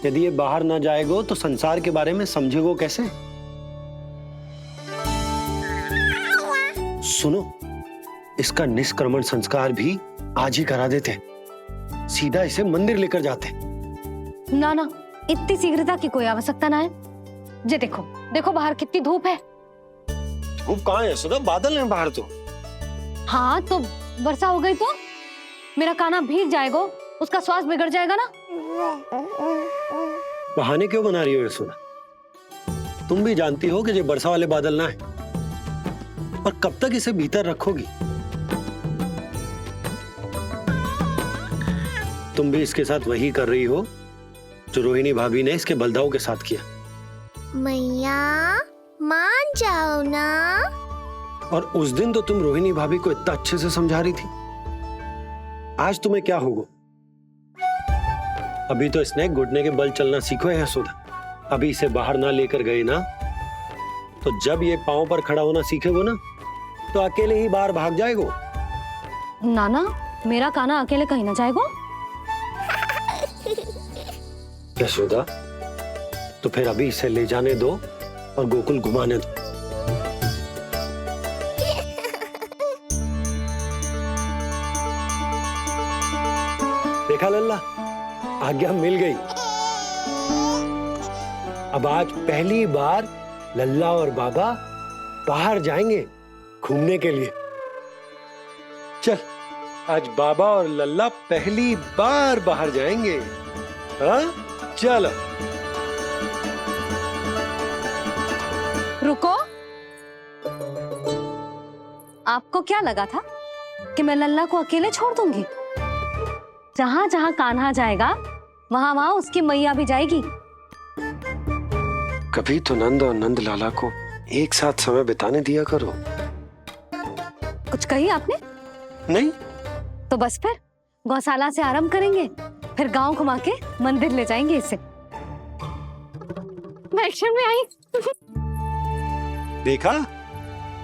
Speaker 8: यदि ये बाहर ना जाएगो तो संसार के बारे में समझेगो कैसे? सुनो, इसका निष्क्रमण संस्कार भी आज ही करा देते, सीधा इसे मंदिर लेकर जाते।
Speaker 21: ना ना, इतनी शीघ्रता की कोई आवश्यकता ना है। जे देखो देखो बाहर कितनी धूप है।
Speaker 8: धूप कहाँ है यशोदा, बादल हैं बाहर तो।
Speaker 21: हाँ तो वर्षा हो गई तो मेरा कान्हा भीग जाएगा, उसका स्वास्थ्य बिगड़ जाएगा ना।
Speaker 8: बहाने क्यों बना रही हो यशोदा? तुम भी जानती हो कि ये वर्षा वाले बादल ना है, और कब तक इसे भीतर रखोगी? तुम भी इसके साथ वही कर रही हो जो रोहिणी भाभी ने इसके बलदाऊ के साथ किया।
Speaker 5: मैया मान जाओ ना।
Speaker 8: और उस दिन तो तुम रोहिणी भाभी को इतना अच्छे से समझा रही थी, आज तुम्हें क्या होगा? अभी तो इसने घुटने के बल चलना सीखो है यशोदा। अभी इसे बाहर ना लेकर गए ना, तो जब ये पांव पर खड़ा होना सीखेगो ना, तो अकेले ही बाहर भाग जाएगो।
Speaker 21: नाना, मेरा कान्हा अकेले कहीं ना जाएगा।
Speaker 8: यशोदा, तो फिर अभी इसे ले जाने दो और गोकुल घुमाने दो। देखा लल्ला, आज्ञा मिल गई। अब आज पहली बार लल्ला और बाबा बाहर जाएंगे घूमने के लिए। चल, आज बाबा और लल्ला पहली बार बाहर जाएंगे। हाँ, चलो।
Speaker 21: रुको, आपको क्या लगा था कि मैं लल्ला को अकेले छोड़ दूंगी? जहां जहां कान्हा जाएगा वहां वहां उसकी मैया भी जाएगी।
Speaker 8: कभी तो नंद और नंद लाला को एक साथ समय बिताने दिया करो।
Speaker 21: कुछ कही आपने?
Speaker 8: नहीं।
Speaker 21: तो बस फिर गौशाला से आरंभ करेंगे, फिर गांव घुमा के मंदिर ले जाएंगे इसे। मैं एक्शन में आई।
Speaker 8: देखा,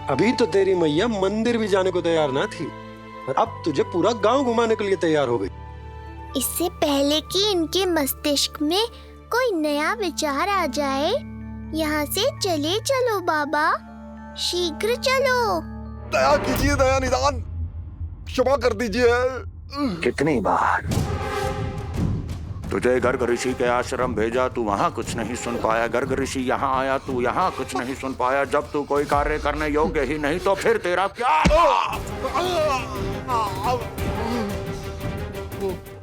Speaker 8: अभी तो तेरी मैया मंदिर भी जाने को तैयार ना थी, और अब तुझे पूरा गांव घुमाने के लिए तैयार हो गई।
Speaker 5: इससे पहले कि इनके मस्तिष्क में कोई नया विचार आ जाए, यहाँ से चले चलो बाबा, शीघ्र चलो।
Speaker 6: दया कीजिए, दया निदान, क्षमा कर दीजिए।
Speaker 3: कितनी बार तुझे गर्ग ऋषि के आश्रम भेजा, तू वहाँ कुछ नहीं सुन पाया। गर्ग ऋषि यहाँ आया, तू यहाँ कुछ नहीं सुन पाया। जब तू कोई कार्य करने योग्य ही नहीं तो फिर तेरा क्या?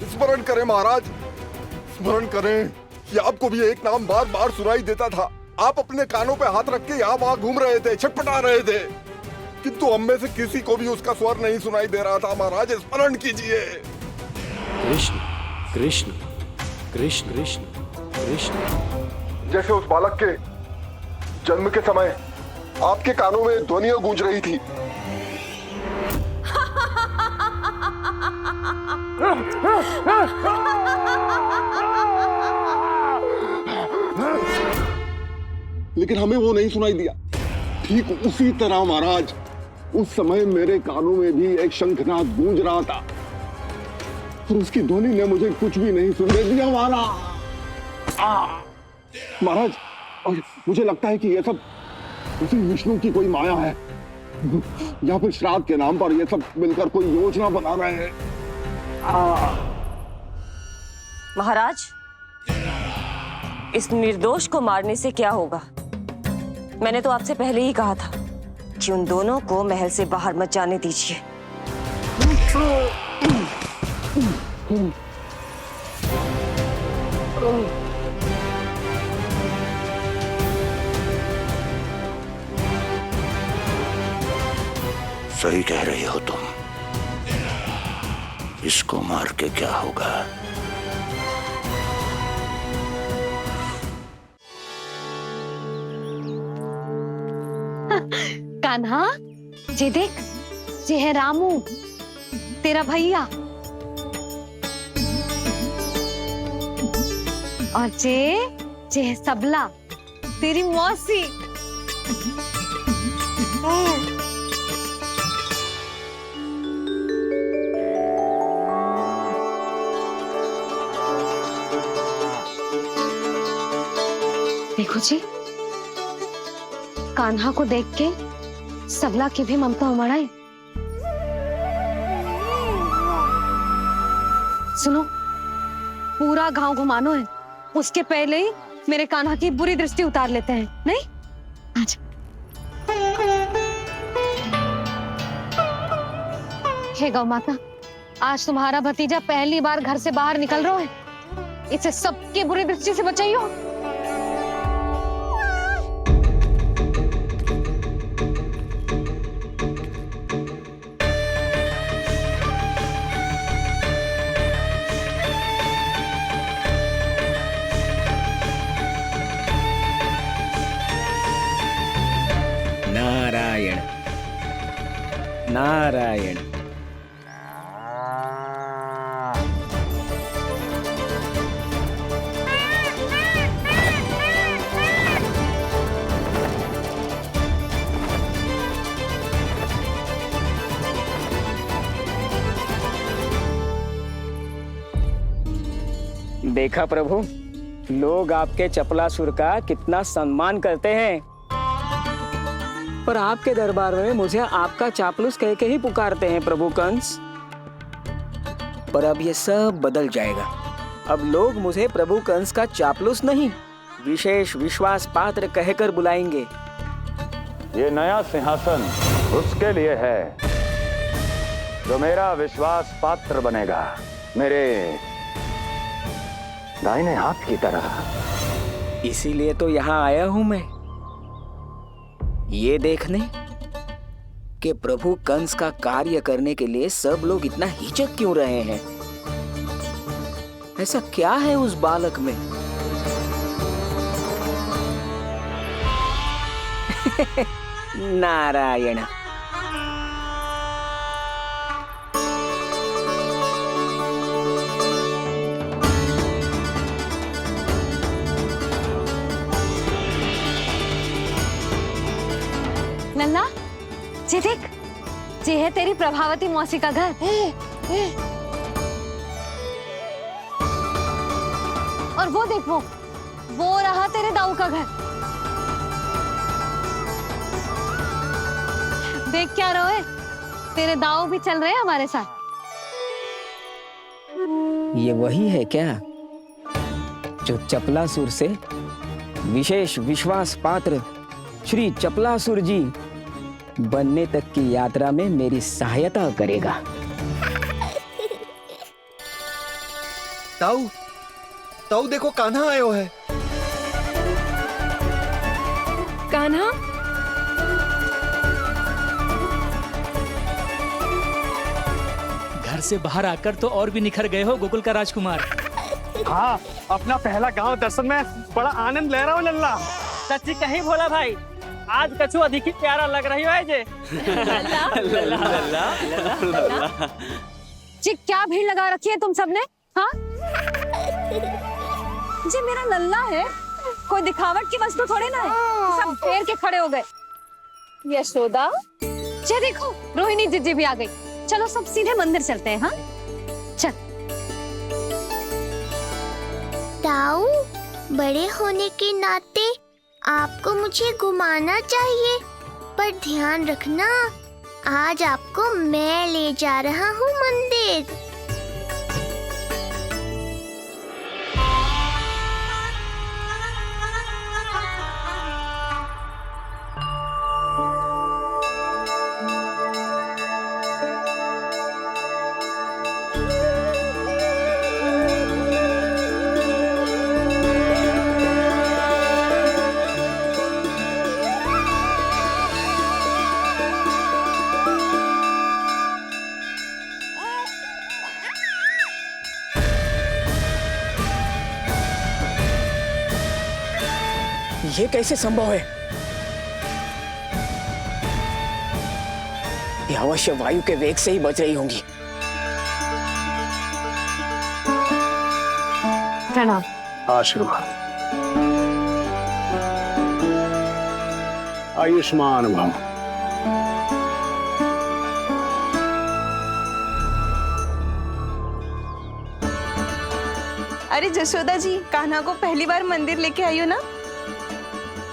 Speaker 6: स्मरण करें महाराज, स्मरण करें कि आपको भी एक नाम बार बार सुनाई देता था। आप अपने कानों पे हाथ रख के यहाँ वहाँ घूम रहे थे, छटपटा रहे थे, किंतु हम में से किसी को भी उसका स्वर नहीं सुनाई दे रहा था। महाराज स्मरण कीजिए।
Speaker 2: कृष्ण कृष्ण कृष्ण कृष्ण कृष्ण।
Speaker 6: जैसे उस बालक के जन्म के समय आपके कानों में ध्वनियां गूंज रही थी। लेकिन हमें वो नहीं सुनाई दिया। ठीक उसी तरह महाराज, उस समय मेरे कानों में भी एक शंखनाद गूंज रहा था, और उसकी ध्वनि ने मुझे कुछ भी नहीं सुनने दिया। महाराज, और मुझे लगता है कि ये सब उसी विष्णु की कोई माया है, या फिर श्राद्ध के नाम पर ये सब मिलकर कोई योजना बना रहे हैं।
Speaker 17: महाराज, इस निर्दोष को मारने से क्या होगा? मैंने तो आपसे पहले ही कहा था कि उन दोनों को महल से बाहर मत जाने दीजिए।
Speaker 3: सही कह रही हो तुम। इसको मार के क्या होगा?
Speaker 21: कान्हा, जे देख, जे है रामू, तेरा भैया, और जे है सबला, तेरी मौसी। देखो जी, कान्हा को देख के सबला की भी ममता उमड़ आई। सुनो, पूरा गांव घुमानो है, उसके पहले ही मेरे कान्हा की बुरी दृष्टि उतार लेते हैं, नहीं? आज हे गौ माता, आज तुम्हारा भतीजा पहली बार घर से बाहर निकल रहा है, इसे सबकी बुरी दृष्टि से बचाइयो।
Speaker 4: नारायण नारायण। देखा प्रभु, लोग आपके चपलासुर का कितना सम्मान करते हैं, पर आपके दरबार में मुझे आपका चापलूस कह के ही पुकारते हैं प्रभु कंस। पर अब ये सब बदल जाएगा। अब लोग मुझे प्रभु कंस का चापलूस नहीं, विशेष विश्वास पात्र कहकर बुलाएंगे।
Speaker 3: ये नया सिंहासन उसके लिए है जो मेरा विश्वास पात्र बनेगा, मेरे दाहिने हाथ की तरह।
Speaker 4: इसीलिए तो यहाँ आया हूं मैं, ये देखने कि प्रभु कंस का कार्य करने के लिए सब लोग इतना हिचक क्यों रहे हैं। ऐसा क्या है उस बालक में? नारायण।
Speaker 21: लल्ला, ये देख, ये है तेरी प्रभावती मौसी का घर। और वो देख, वो रहा तेरे दाऊ का घर। देख क्या रोए, तेरे दाऊ भी चल रहे हैं हमारे साथ।
Speaker 4: ये वही है क्या जो चपलासुर से विशेष विश्वास पात्र श्री चपलासुर जी बनने तक की यात्रा में मेरी सहायता करेगा?
Speaker 11: ताऊ, ताऊ देखो कान्हा आयो है।
Speaker 15: कान्हा,
Speaker 22: घर से बाहर आकर तो और भी निखर गए हो गोकुल का राजकुमार।
Speaker 23: हाँ, अपना पहला गांव दर्शन में बड़ा आनंद ले रहा हूँ लल्ला।
Speaker 4: सच्ची कहीं भोला भाई, आज कछु अधिक ही प्यारा लग रही है जे।
Speaker 21: जी क्या भीड़ लगा रखी है तुम सबने? हाँ, जी मेरा लल्ला है, कोई दिखावट की वस्तु थोड़ी ना है। सब फेर के खड़े हो गए। यशोदा, ये देखो रोहिणी जीजी भी आ गई। चलो सब सीधे मंदिर चलते हैं। हाँ चल।
Speaker 5: ताऊ, बड़े होने के नाते आपको मुझे घुमाना चाहिए, पर ध्यान रखना, आज आपको मैं ले जा रहा हूँ मंदिर।
Speaker 4: ये कैसे संभव है? ये अवश्य वायु के वेग से ही बच रही होंगी।
Speaker 20: प्रणाम।
Speaker 3: आशीर्वाद। आयुष्मान भव।
Speaker 7: अरे जशोदा जी, कान्हा को पहली बार मंदिर लेके आई हो ना?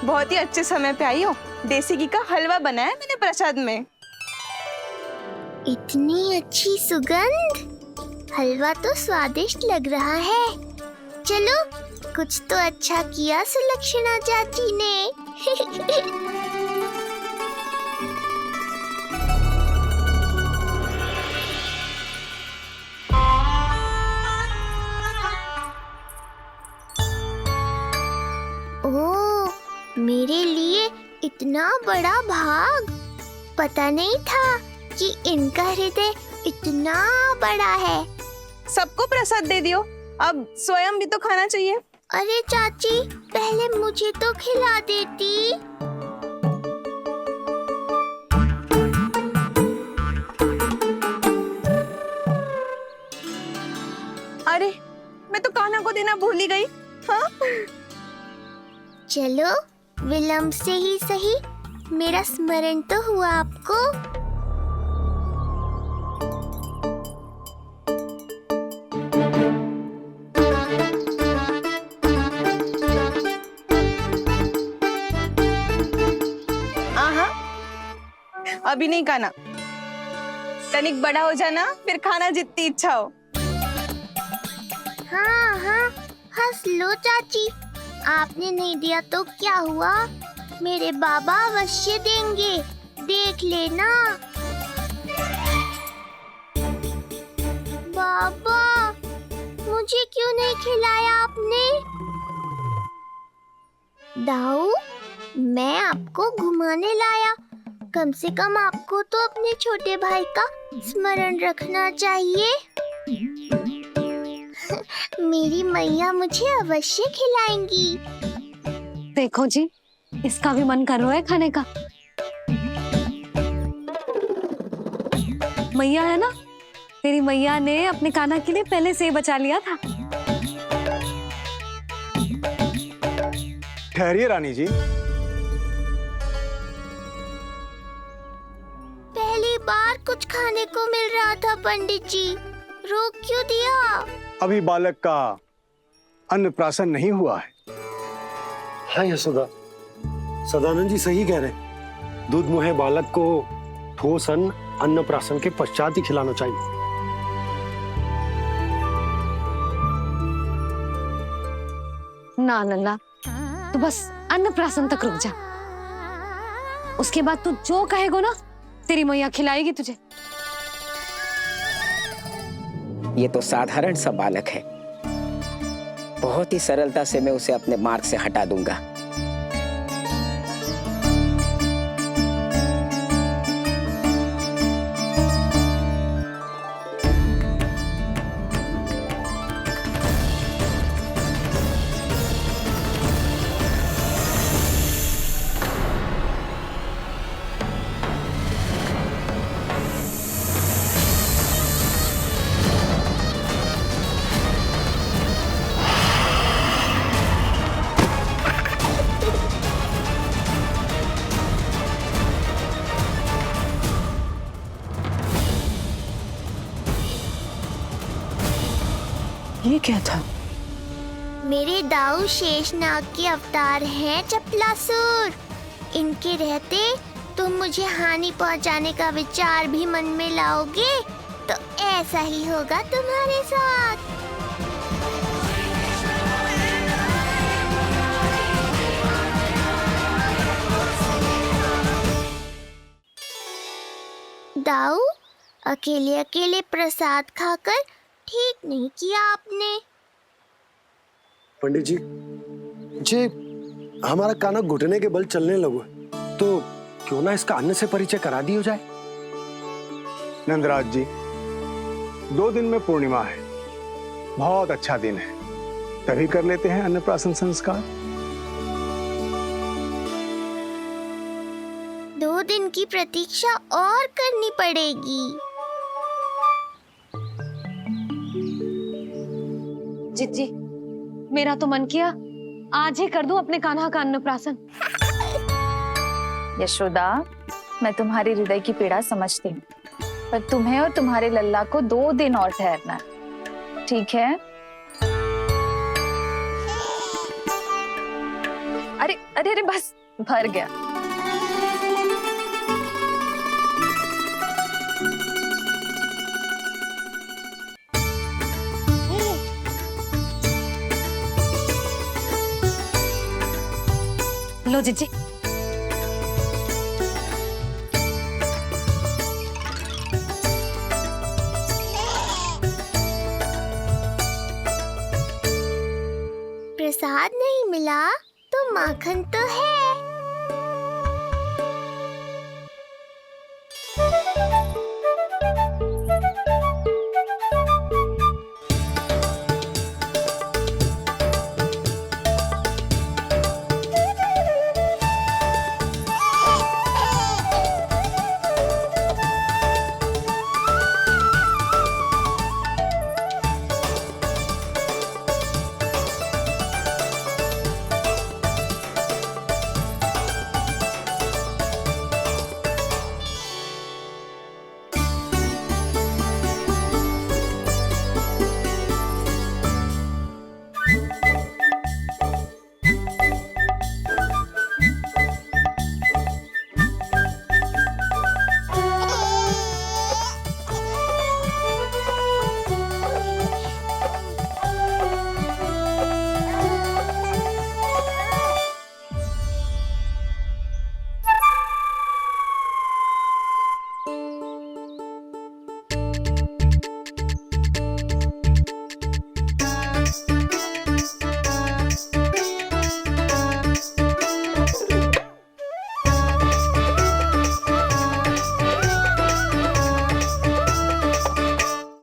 Speaker 7: बहुत ही अच्छे समय पे आई हो। देसी घी का हलवा बनाया मैंने प्रसाद में।
Speaker 5: इतनी अच्छी सुगंध, हलवा तो स्वादिष्ट लग रहा है। चलो, कुछ तो अच्छा किया सुलक्षणा चाची ने। ओह, मेरे लिए इतना बड़ा भाग। पता नहीं था कि इनका हृदय इतना बड़ा है।
Speaker 7: सबको प्रसाद दे दियो, अब स्वयं भी तो खाना चाहिए।
Speaker 5: अरे चाची, पहले मुझे तो खिला देती।
Speaker 7: अरे, मैं तो कान्हा को देना भूल ही गई। हाँ?
Speaker 5: चलो, विलंब से ही सही, मेरा स्मरण तो हुआ आपको।
Speaker 7: अभी नहीं खाना, तनिक बड़ा हो जाना, फिर खाना जितनी इच्छा हो।
Speaker 5: हाँ हाँ, हंस लो चाची, आपने नहीं दिया तो क्या हुआ, मेरे बाबा अवश्य देंगे, देख लेना। बाबा, मुझे क्यों नहीं खिलाया आपने? दाऊ, मैं आपको घुमाने लाया, कम से कम आपको तो अपने छोटे भाई का स्मरण रखना चाहिए। मेरी मैया मुझे अवश्य खिलाएंगी।
Speaker 21: देखो जी, इसका भी मन कर रहा है खाने का। मैया है ना, तेरी मैया ने अपने कान्हा के लिए पहले से ही बचा लिया था।
Speaker 18: ठहरिए रानी जी,
Speaker 5: बार कुछ खाने को मिल रहा था पंडित जी, रोक क्यों दिया?
Speaker 18: अभी बालक का अन्नप्राशन नहीं हुआ है।
Speaker 8: हाँ यशोदा, सदानंद जी सही कह रहे। दूध मुहे बालक को ठोस अन्न अन्नप्राशन के पश्चात ही खिलाना चाहिए।
Speaker 21: ना लल्ला, तू बस अन्नप्राशन तक रुक जा। उसके बाद तू जो कहेगो ना, तेरी मैया खिलाएगी तुझे।
Speaker 4: ये तो साधारण सा बालक है, बहुत ही सरलता से मैं उसे अपने मार्ग से हटा दूंगा।
Speaker 20: ये क्या था?
Speaker 5: मेरे दाऊ शेषनाग के अवतार हैं चपलासुर। इनके रहते तुम मुझे हानि पहुंचाने का विचार भी मन में लाओगे तो ऐसा ही होगा तुम्हारे साथ। दाऊ, अकेले अकेले प्रसाद खाकर ठीक नहीं किया आपने।
Speaker 8: पंडित जी, जे हमारा काना घुटने के बल चलने लगो तो क्यों ना इसका अन्न से परिचय करा दिया जाए।
Speaker 18: नंदराज जी, 2 दिन में पूर्णिमा है, बहुत अच्छा दिन है, तभी कर लेते हैं अन्नप्राशन संस्कार।
Speaker 5: 2 दिन की प्रतीक्षा और करनी पड़ेगी।
Speaker 21: जिज्जी, मेरा तो मन किया आज ही कर दूं अपने कान्हा का अन्नप्राशन।
Speaker 9: यशोदा, मैं तुम्हारी हृदय की पीड़ा समझती हूँ, पर तुम्हें और तुम्हारे लल्ला को 2 दिन और ठहरना है, ठीक है? अरे अरे अरे, बस भर गया।
Speaker 21: लो जिज्जी।
Speaker 5: प्रसाद नहीं मिला तो माखन तो है।